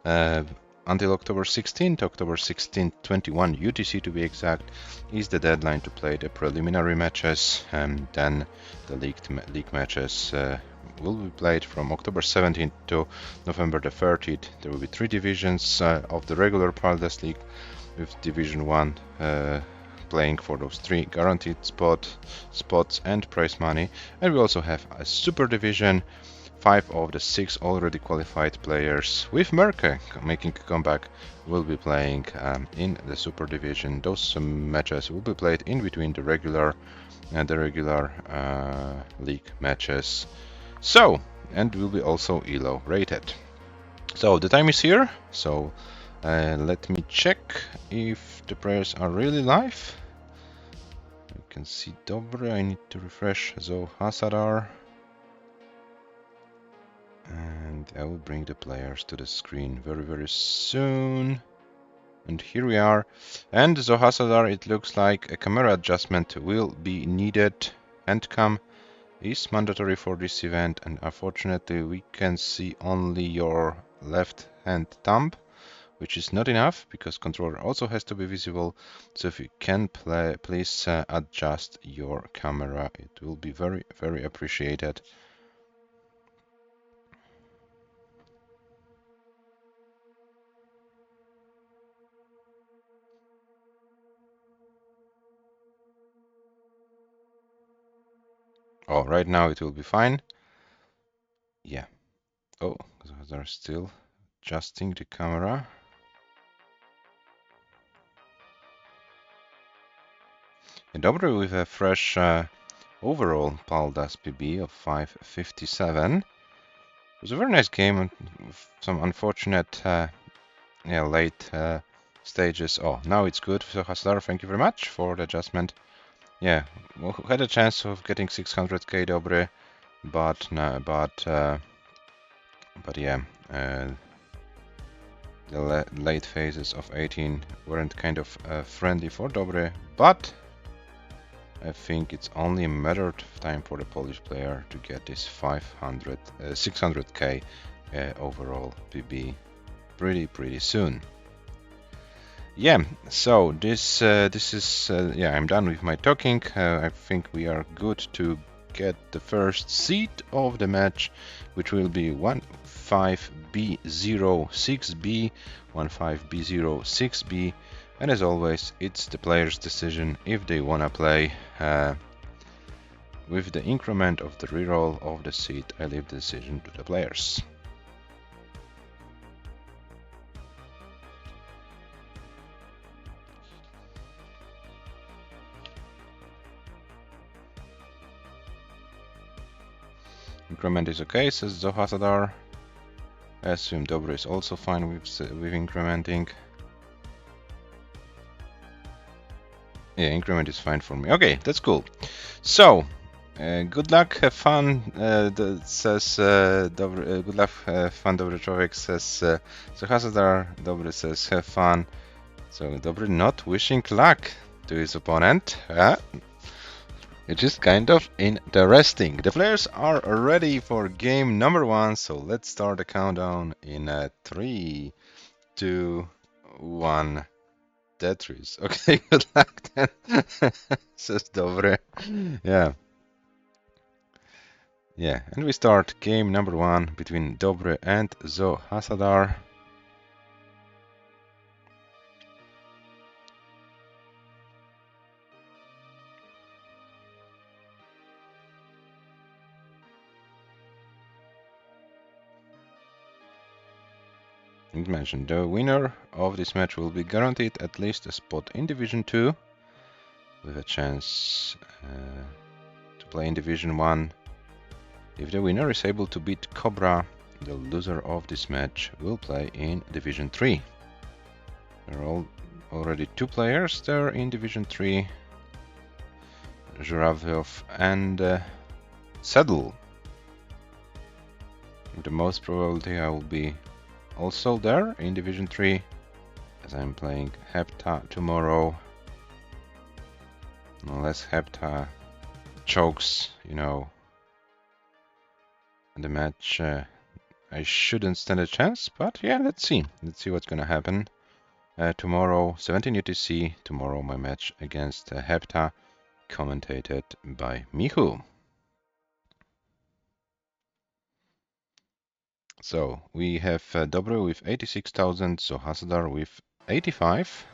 until October 16th. October 16th, 21 UTC to be exact, is the deadline to play the preliminary matches, and then the league matches will be played from October 17th to November the 30th. There will be 3 divisions of the regular Paldas League, with Division 1 playing for those 3 guaranteed spots and prize money, and we also have a super division, 5 of the 6 already qualified players, with Merke making a comeback, will be playing in the Super Division. Those matches will be played in between the regular league matches. So, and will be also ELO rated. So the time is here. So let me check if the players are really live. You can see Dobre. I need to refresh ZOHASSADAR. And I will bring the players to the screen very, very soon. And here we are. And ZOHASSADAR, it looks like a camera adjustment will be needed. Handcam is mandatory for this event, and unfortunately we can see only your left hand thumb, which is not enough because controller also has to be visible. So if you can please adjust your camera, it will be very, very appreciated. Oh, right now it will be fine. Yeah. Oh, they're still adjusting the camera. And Dobre with a fresh overall Paldas PB of 557. It was a very nice game, and some unfortunate late stages. Oh, now it's good. So Haslar, thank you very much for the adjustment. Yeah, we had a chance of getting 600k Dobre, but no, but yeah, the late phases of 18 weren't kind of friendly for Dobre, but I think it's only a matter of time for the Polish player to get this 600k overall PB pretty soon. Yeah, so this is yeah, I'm done with my talking. I think we are good to get the first seed of the match, which will be 15B06B, 15B06B, and as always, it's the player's decision if they wanna play. With the increment of the reroll of the seed, I leave the decision to the players. Increment is okay, says ZOHASSADAR. I assume Dobre is also fine with incrementing. Yeah, increment is fine for me. Okay, that's cool. So, good luck, have fun, says good luck, fun, Dobry Człowiek, says ZOHASSADAR. Dobry says have fun. So, Dobry not wishing luck to his opponent. Which is kind of interesting. The players are ready for game number 1, so let's start the countdown in 3, 2, 1. Tetris. Okay, good luck then. Says Dobre. Yeah. Yeah, and we start game number 1 between Dobre and ZOHASSADAR. Mentioned the winner of this match will be guaranteed at least a spot in Division 2 with a chance to play in Division 1. If the winner is able to beat Cobra, the loser of this match will play in Division 3. There are already 2 players there in Division 3, Zhuravov and CEDL. With the most probability I will be also there in Division 3, as I'm playing Hepta tomorrow. Unless Hepta chokes, you know, the match, I shouldn't stand a chance, but yeah, let's see. Let's see what's gonna happen. Tomorrow, 17 UTC, tomorrow my match against Hepta, commentated by MICHU. So we have Dobre with 86,000, ZOHASSADAR with 85.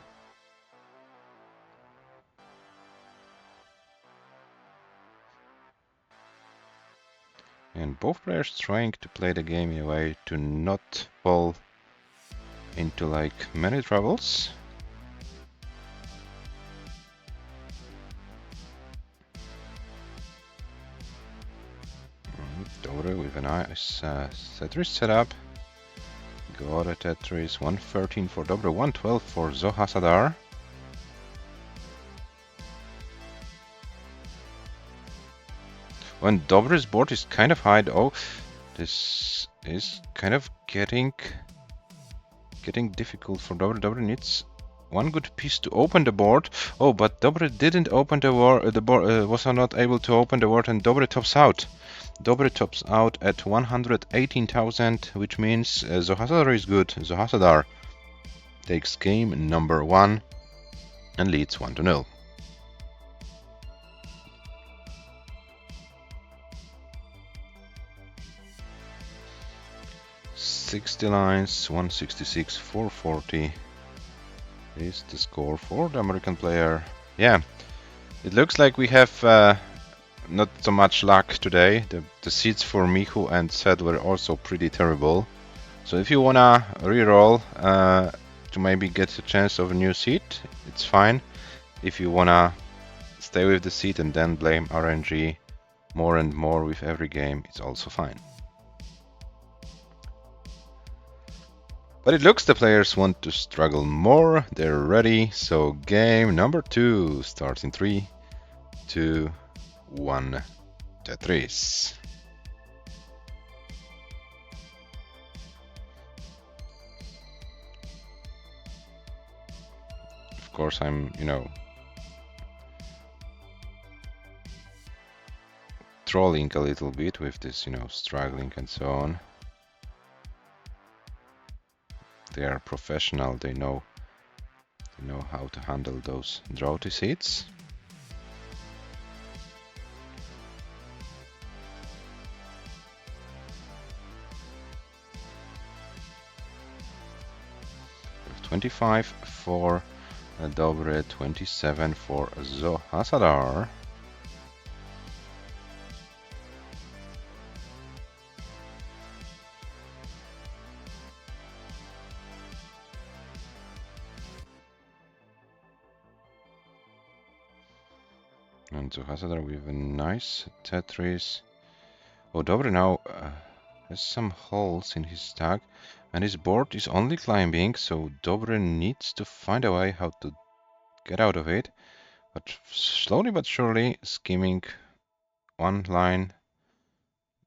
And both players trying to play the game in a way to not fall into like many troubles. Dobre with a nice Tetris setup. Got a Tetris, 113 for Dobre, 112 for ZOHASSADAR. When Dobre's board is kind of high, oh, this is kind of getting difficult for Dobre. Dobre needs one good piece to open the board. Oh, but Dobre didn't open the board. The board was not able to open the board, and Dobre tops out. Dobre tops out at 118,000, which means ZOHASSADAR is good. ZOHASSADAR takes game number 1 and leads 1-0. $60 lines, 166, 440 is the score for the American player. Yeah, it looks like we have not so much luck today. The seeds for MICHU and CEDL were also pretty terrible. So if you wanna reroll to maybe get a chance of a new seed, it's fine. If you wanna stay with the seed and then blame RNG more and more with every game, it's also fine. But it looks the players want to struggle more. They're ready. So game number 2 starts in 3, 2, 1, Tetris. Of course, I'm, trolling a little bit with this, struggling and so on. They are professional. They know how to handle those droughty seeds. We have 25 for Dobre, 27 for ZOHASSADAR. And ZOHASSADAR with a nice Tetris. Oh, Dobre now has some holes in his stack, and his board is only climbing, so Dobre needs to find a way how to get out of it. But slowly but surely, skimming one line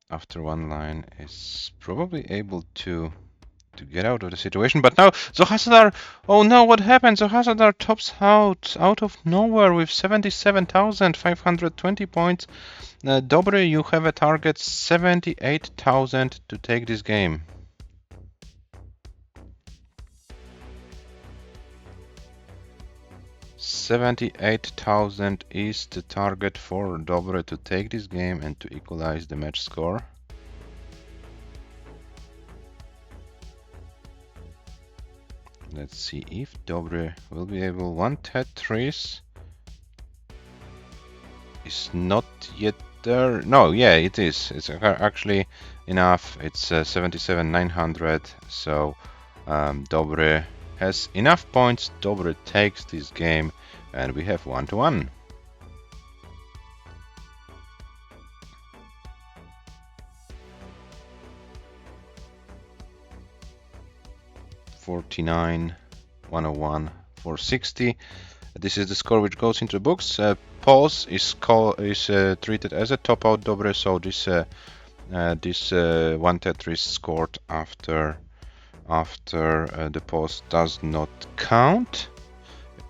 after one line is probably able to get out of the situation. But now ZOHASSADAR, oh no, what happened? ZOHASSADAR tops out of nowhere with 77,520 points. Dobre, you have a target 78,000 to take this game. $78,000 is the target for Dobre to take this game and to equalize the match score. Let's see if Dobre will be able. One Tetris is not yet there. No, yeah, it is. It's actually enough. It's 77,900. So Dobre has enough points. Dobre takes this game, and we have 1-1. $49, 101, 460. This is the score which goes into the books. Pause is treated as a top out Dobre, so this one Tetris scored after the pause does not count.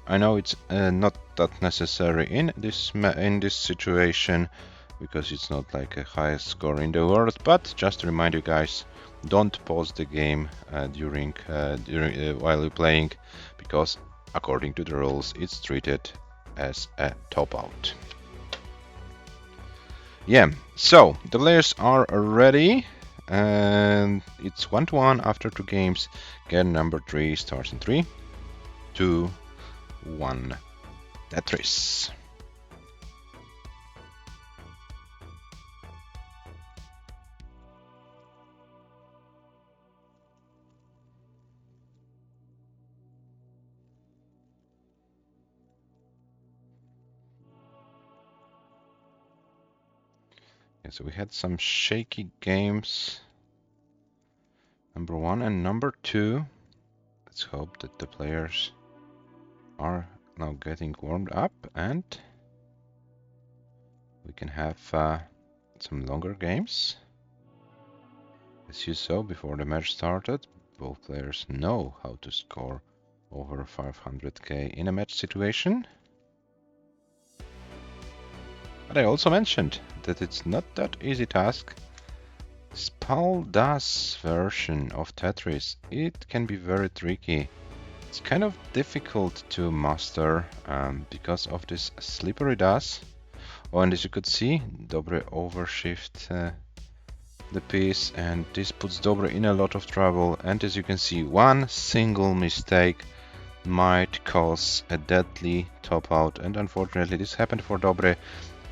I know it's not that necessary in this situation because it's not like a highest score in the world, but just to remind you guys, don't pause the game during while you're playing, because according to the rules it's treated as a top out. Yeah, so the players are ready, and it's 1-1 after 2 games. Game number 3 starts in 3, 2, 1, Tetris. Okay, so we had some shaky games. Number 1 and number 2. Let's hope that the players are now getting warmed up and we can have some longer games. As you saw before the match started, both players know how to score over 500k in a match situation. But I also mentioned that it's not that easy task. This PAL-DAS version of Tetris, it can be very tricky. It's kind of difficult to master because of this slippery DAS. Oh, and as you could see, DOBREEE overshift the piece, and this puts DOBREEE in a lot of trouble. And as you can see, one single mistake might cause a deadly top out, and unfortunately this happened for DOBREEE.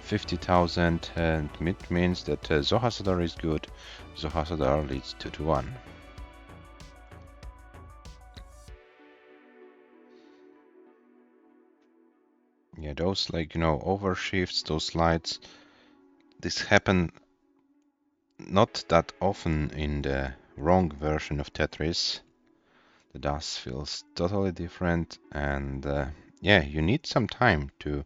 50,000, and it means that ZOHASSADAR is good. ZOHASSADAR leads 2-1. Yeah, those, like, you know, overshifts, those slides, this happen not that often in the wrong version of Tetris. The DAS feels totally different, and yeah, you need some time to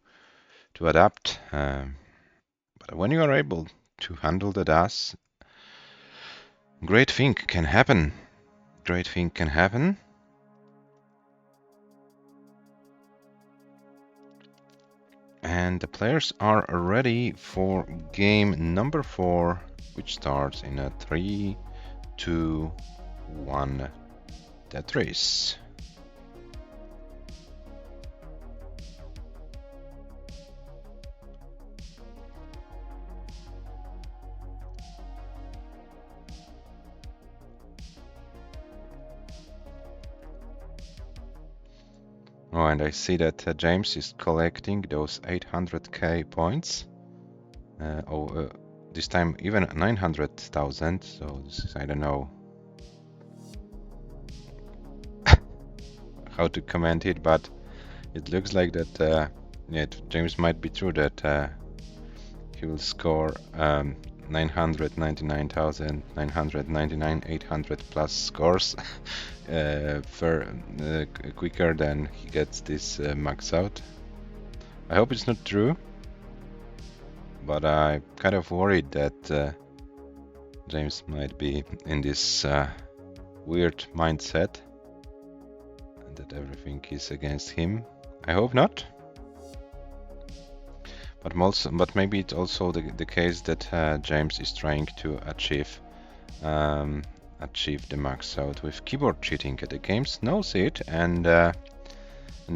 adapt. But when you are able to handle the DAS, great thing can happen. Great thing can happen. And the players are ready for game number 4, which starts in a 3, 2, 1 Tetris. Oh, and I see that James is collecting those 800k points. This time even 900,000, so this is, I don't know how to comment it, but it looks like that yeah, James might be true that he will score 999,999 800 plus scores quicker than he gets this max out. I hope it's not true, but I'm kind of worried that James might be in this weird mindset and that everything is against him. I hope not. But maybe it's also the case that James is trying to achieve the max out with keyboard cheating. The game knows it and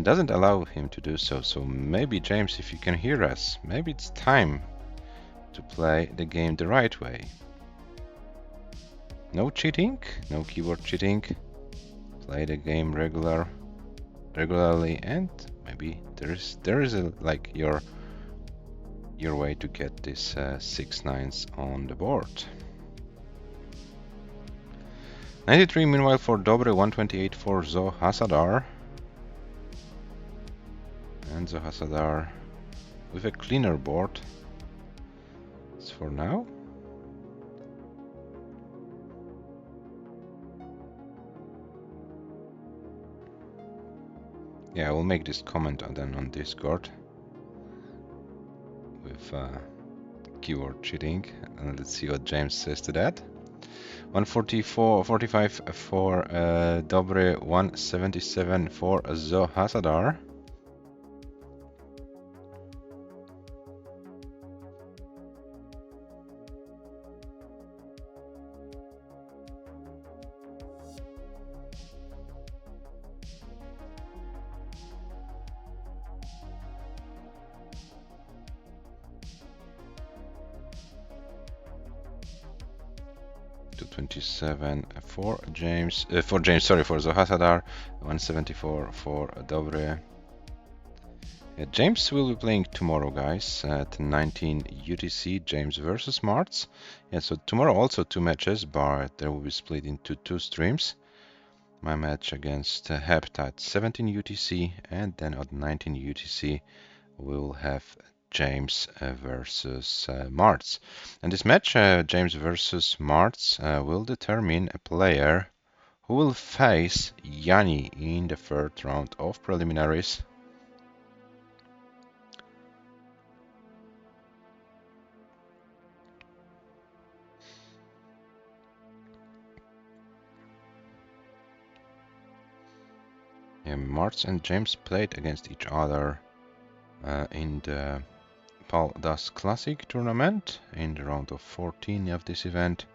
doesn't allow him to do so. So maybe, James, if you can hear us, maybe it's time to play the game the right way. No cheating, no keyboard cheating. Play the game regularly, and maybe there is a, like, your way to get this 6 nines on the board. 93 meanwhile for DOBREEE, 128 for ZOHASSADAR. And ZOHASSADAR with a cleaner board. It's for now. Yeah, I will make this comment then on Discord with keyword cheating, and let's see what James says to that. 145 for DOBREEE, 177 for ZOHASSADAR. For ZOHASSADAR, 174 for DOBREEE. Yeah, James will be playing tomorrow, guys, at 19 UTC, James versus Marts. Yeah, so tomorrow also 2 matches, but they will be split into 2 streams. My match against Hept at 17 UTC, and then at 19 UTC we will have James versus Martz. And this match, James versus Martz, will determine a player who will face Yanni in the third round of preliminaries. Yeah, Martz and James played against each other in the PAL-DAS Classic tournament in the round of 14 of this event.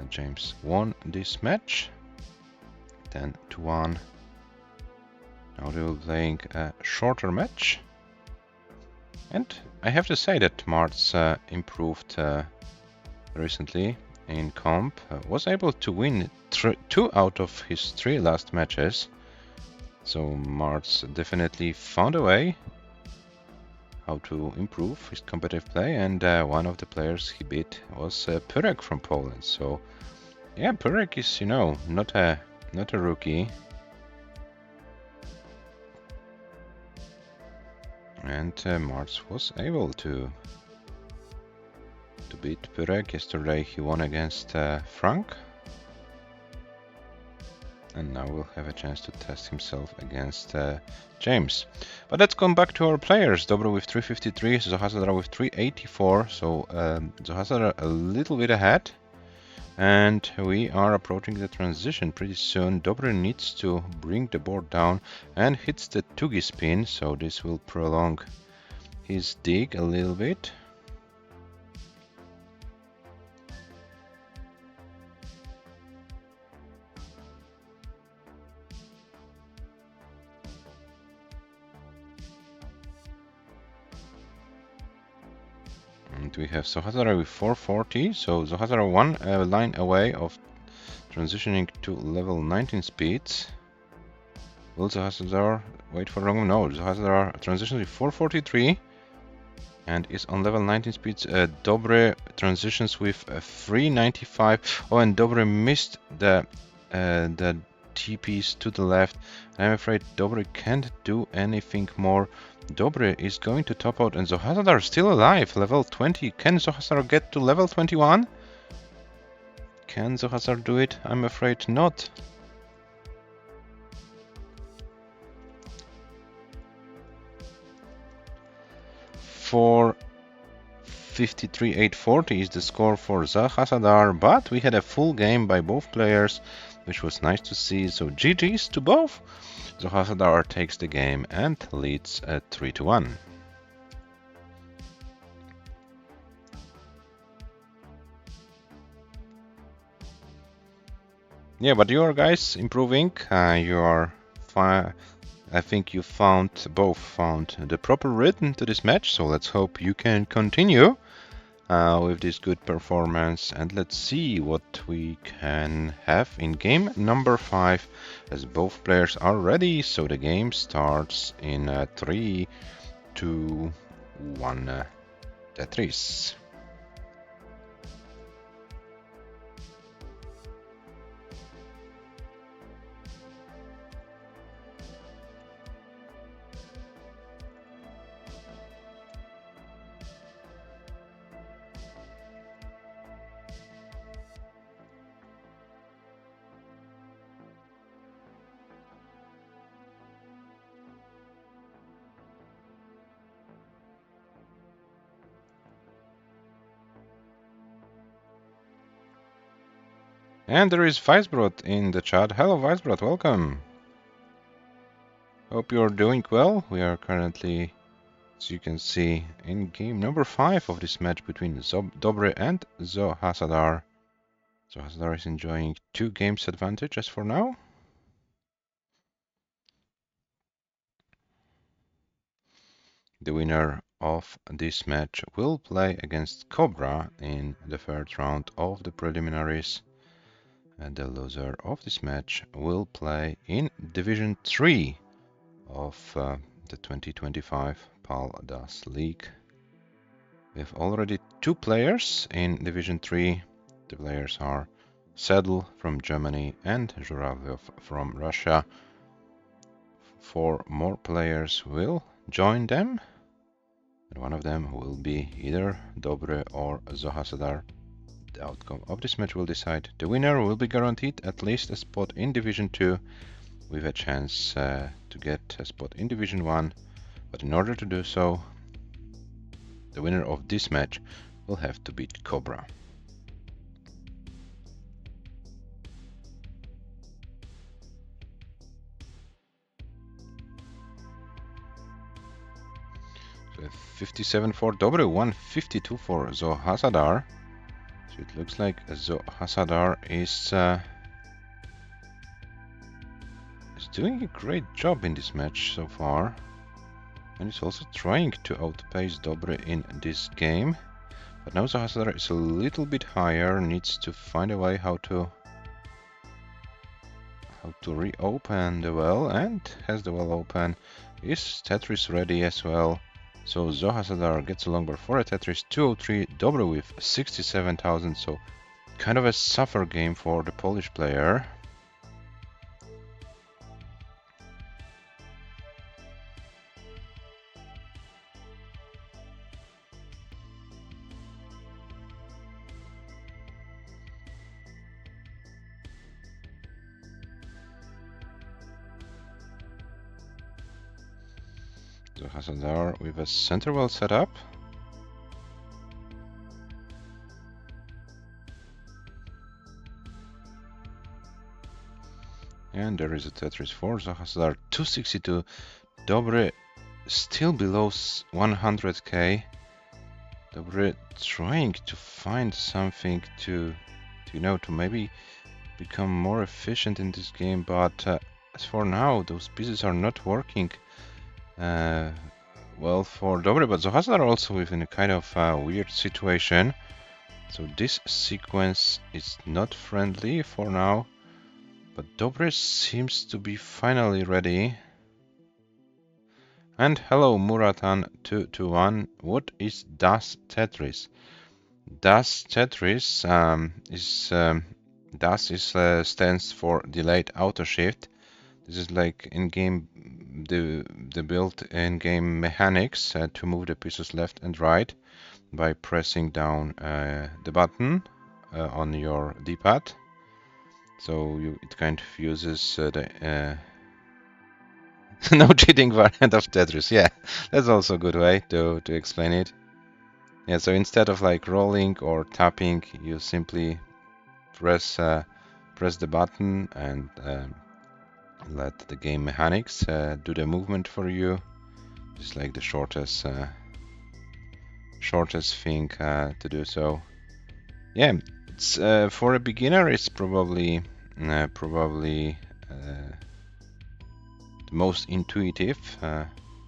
James won this match 10-1. Now they will be playing a shorter match. And I have to say that Martz improved recently in comp, was able to win 2 out of his 3 last matches. So Martz definitely found a way how to improve his competitive play, and one of the players he beat was Purek from Poland. So yeah, Purek is, you know, not a rookie. And Martz was able to beat Purek. Yesterday he won against Frank. And now we'll have a chance to test himself against James. But let's come back to our players. DOBREEE with 353, ZOHASSADAR with 384. So ZOHASSADAR a little bit ahead. And we are approaching the transition pretty soon. DOBREEE needs to bring the board down and hits the Tugi spin. So this will prolong his dig a little bit. And we have ZOHASSADAR with 440, so ZOHASSADAR 1 line away of transitioning to level 19 speeds. Will ZOHASSADAR wait for long? No, ZOHASSADAR transitions with 443 and is on level 19 speeds. DOBREEE transitions with 395. Oh, and DOBREEE missed the TPs to the left. I'm afraid DOBREEE can't do anything more. DOBREEE is going to top out, and ZOHASSADAR still alive, level 20. Can ZOHASSADAR get to level 21? Can ZOHASSADAR do it? I'm afraid not. For 53,840 is the score for ZOHASSADAR, but we had a full game by both players, which was nice to see. So GG's to both. ZOHASSADAR takes the game and leads at 3-1. Yeah, but you are guys improving. You are fine. I think you both found the proper rhythm to this match. So let's hope you can continue with this good performance, and let's see what we can have in game number 5 as both players are ready. So the game starts in 3, 2, 1, Tetris. And there is Weisbrot in the chat. Hello Weisbrot, welcome. Hope you're doing well. We are currently, as you can see, in game number 5 of this match between DOBREEE and ZOHASSADAR. ZOHASSADAR is enjoying 2 games advantage as for now. The winner of this match will play against Cobra in the third round of the preliminaries. And the loser of this match will play in Division 3 of the 2025 PAL-DAS League. We have already 2 players in Division 3. The players are CEDL from Germany and Zhuravlev from Russia. 4 more players will join them. and one of them will be either DOBREEE or ZOHASSADAR. The outcome of this match will decide. The winner will be guaranteed at least a spot in Division 2 with a chance to get a spot in Division 1, but in order to do so, the winner of this match will have to beat Cobra. So 57 for DOBREEE, 152 for ZOHASSADAR. So it looks like ZOHASSADAR is doing a great job in this match so far, and is also trying to outpace DOBREEE in this game. But now ZOHASSADAR is a little bit higher, needs to find a way how to reopen the well, and has the well open. Is Tetris ready as well? So ZOHASSADAR gets a longboard for a Tetris 203, DOBREEE with 67,000, so kind of a suffer game for the Polish player. ZOHASSADAR with a center well set up. And there is a Tetris for ZOHASSADAR 262. DOBREEE still below 100k. DOBREEE trying to find something to maybe become more efficient in this game, but as for now, those pieces are not working well for DOBREEE, but ZOHASSADAR also within a kind of weird situation. So this sequence is not friendly for now, but DOBREEE seems to be finally ready. And hello Muratan221, what is DAS Tetris? DAS Tetris stands for delayed auto shift. This is like in-game the built-in game mechanics to move the pieces left and right by pressing down the button on your D-pad. So it kind of uses the no cheating variant of Tetris. Yeah, that's also a good way to explain it. Yeah, so instead of like rolling or tapping, you simply press the button and let the game mechanics do the movement for you. It's like the shortest thing to do so. Yeah, it's for a beginner, it's probably the most intuitive.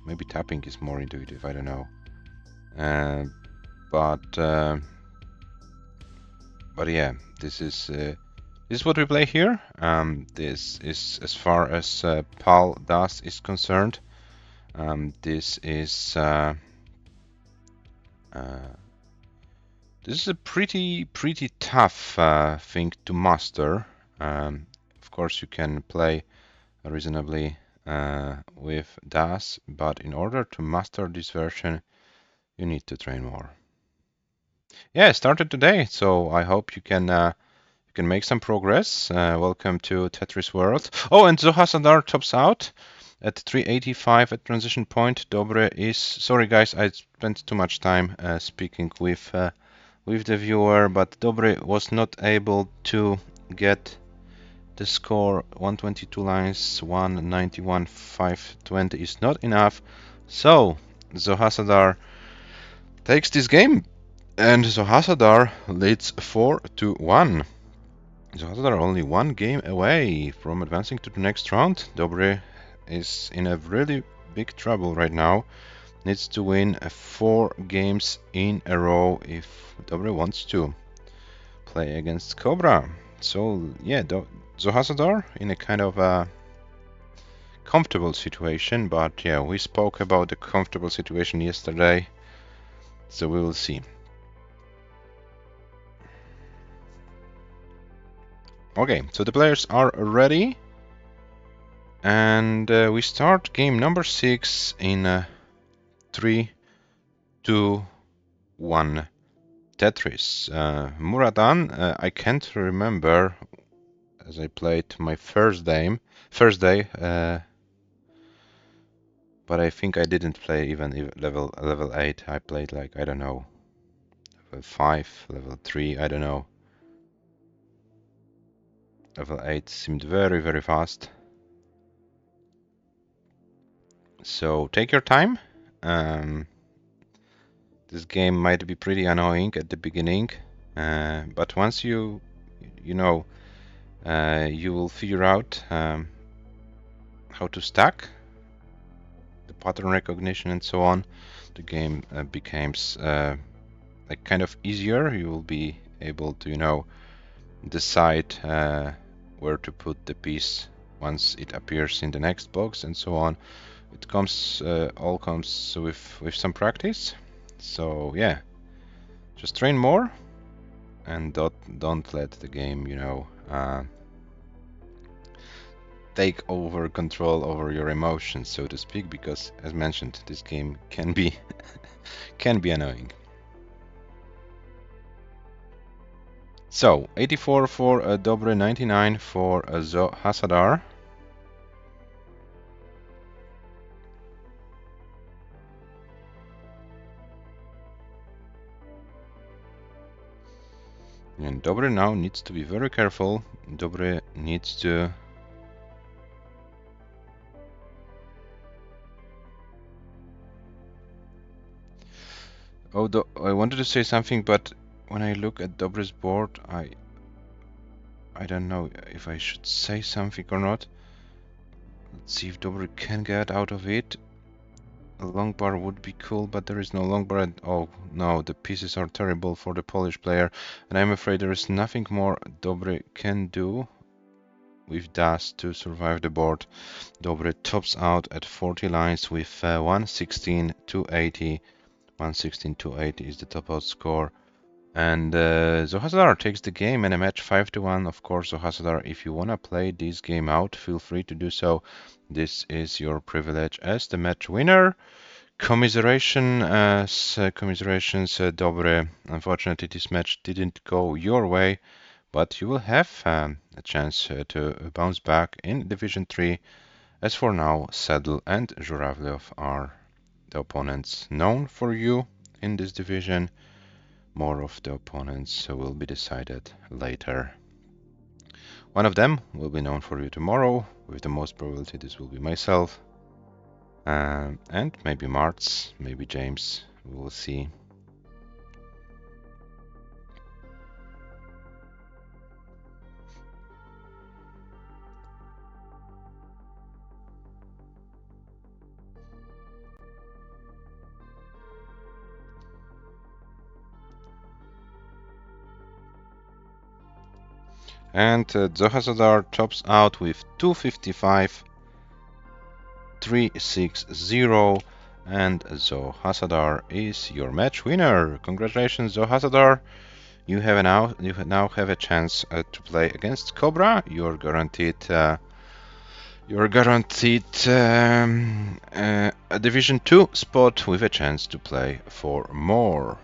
Maybe tapping is more intuitive, I don't know. But yeah, this is what we play here. This is as far as PAL-DAS is concerned. This is a pretty tough thing to master. Of course, you can play reasonably with DAS, but in order to master this version, you need to train more. Yeah, I started today, so I hope you can make some progress. Welcome to Tetris World. Oh, and ZOHASSADAR tops out at 385 at transition point. DOBREEE is... Sorry guys, I spent too much time speaking with the viewer, but DOBREEE was not able to get the score. 122 lines, 191, 520 is not enough. So ZOHASSADAR takes this game, and ZOHASSADAR leads 4-1. ZOHASSADAR only one game away from advancing to the next round. DOBREEE is in a really big trouble right now. Needs to win 4 games in a row if DOBREEE wants to play against Cobra. So yeah, ZOHASSADAR in a kind of a comfortable situation, but yeah, we spoke about the comfortable situation yesterday, so we will see. Okay, so the players are ready, and we start game number 6 in 3, 2-1 Tetris. Muradan, I can't remember as I played my first day, but I think I didn't play even level 8. I played like, I don't know, level 5, level 3, I don't know. Level 8 seemed very fast. So take your time. This game might be pretty annoying at the beginning, but once you know, you will figure out how to stack, the pattern recognition and so on. The game becomes like kind of easier. You will be able to, you know, decide where to put the piece once it appears in the next box and so on. It comes all comes with some practice. So yeah, just train more and don't let the game, you know, take over control over your emotions, so to speak, because as mentioned, this game can be can be annoying. So 84 for DOBREEE, 99 for ZOHASSADAR. And DOBREEE now needs to be very careful. DOBREEE needs to I wanted to say something, but when I look at DOBREE's board, I don't know if I should say something or not. Let's see if DOBREE can get out of it. A long bar would be cool, but there is no long bar. Oh no, the pieces are terrible for the Polish player, and I'm afraid there is nothing more DOBREE can do with DAS to survive the board. DOBREE tops out at 40 lines with 116,280. 116,280 is the top out score. And ZOHASSADAR takes the game in a match 5-1. Of course, ZOHASSADAR, if you wanna play this game out, feel free to do so. This is your privilege as the match winner. Commiserations, DOBREE. Unfortunately, this match didn't go your way, but you will have a chance to bounce back in Division 3. As for now, CEDL and Zhuravlev are the opponents known for you in this division. More of the opponents will be decided later. One of them will be known for you tomorrow. With the most probability, this will be myself. And maybe Martz, maybe James, we will see. And ZOHASSADAR tops out with 255, 360, and ZOHASSADAR is your match winner. Congratulations, ZOHASSADAR. You now have a chance to play against Cobra. You're guaranteed a Division 2 spot with a chance to play for more.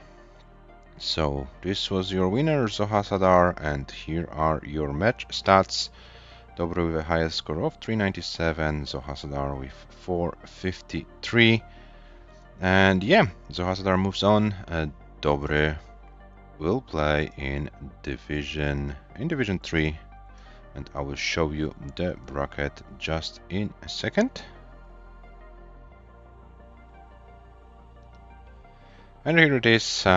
So this was your winner, ZOHASSADAR, and here are your match stats. DOBREE with a highest score of 397, ZOHASSADAR with 453. And yeah, ZOHASSADAR moves on. DOBREE will play in Division 3, and I will show you the bracket just in a second. And here it is,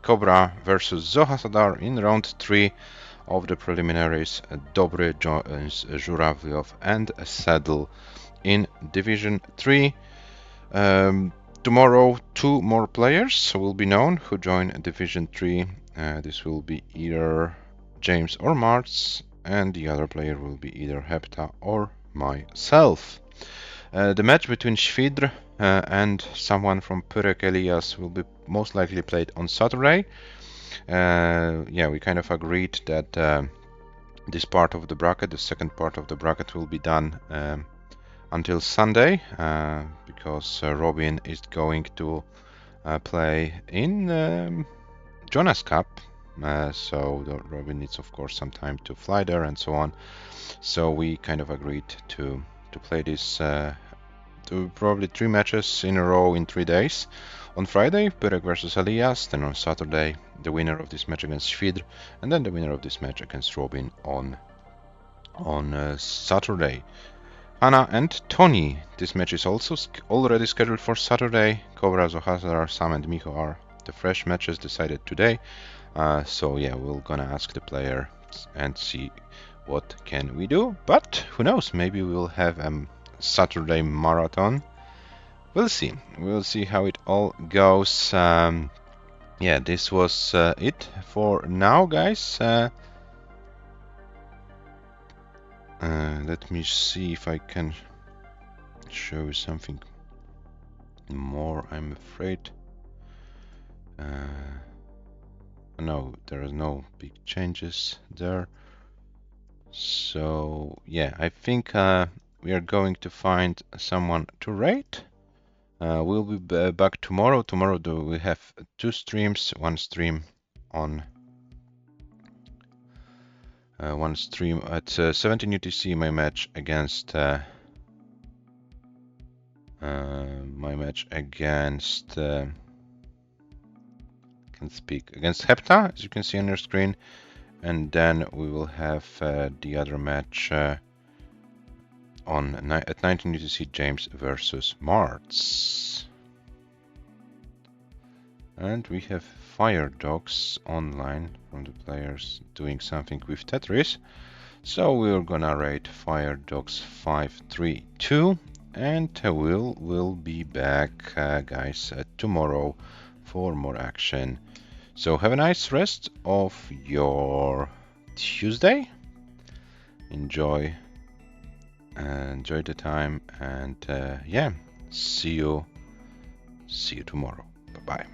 Cobra versus ZOHASSADAR in round 3 of the preliminaries. DOBREE joins Zhuravlev and CEDL in Division 3. Tomorrow, 2 more players will be known who join Division 3. This will be either James or Martz, and the other player will be either Hepta or myself. The match between Svidr and someone from Pyrek Elias will be most likely played on Saturday. Yeah, we kind of agreed that this part of the bracket, the second part of the bracket, will be done until Sunday, because Robin is going to play in Jonas Cup. So Robin needs, of course, some time to fly there and so on. So we kind of agreed to play this probably 3 matches in a row in 3 days. On Friday, Perek versus Elias, then on Saturday, the winner of this match against Svidr, and then the winner of this match against Robin on Saturday. Anna and Tony. This match is also already scheduled for Saturday. Cobra, ZOHASSADAR, Sam and MICHU are the fresh matches decided today. So yeah, we're gonna ask the player and see what can we do. But who knows? Maybe we'll have a Saturday marathon. We'll see. We'll see how it all goes. Yeah, this was it for now, guys. Let me see if I can show you something more. I'm afraid. No, there are no big changes there. So yeah, I think we are going to find someone to rate. We'll be back tomorrow. Tomorrow we have 2 streams. One stream on one stream at 17 UTC. My match against can speak against Hepta, as you can see on your screen, and then we will have the other match at 19 UTC, James versus Martz. And we have Fire Dogs online from the players doing something with Tetris. So we're gonna rate Fire Dogs 532, and we'll be back, guys, tomorrow for more action. So have a nice rest of your Tuesday. Enjoy the time, and yeah, see you tomorrow. Bye bye.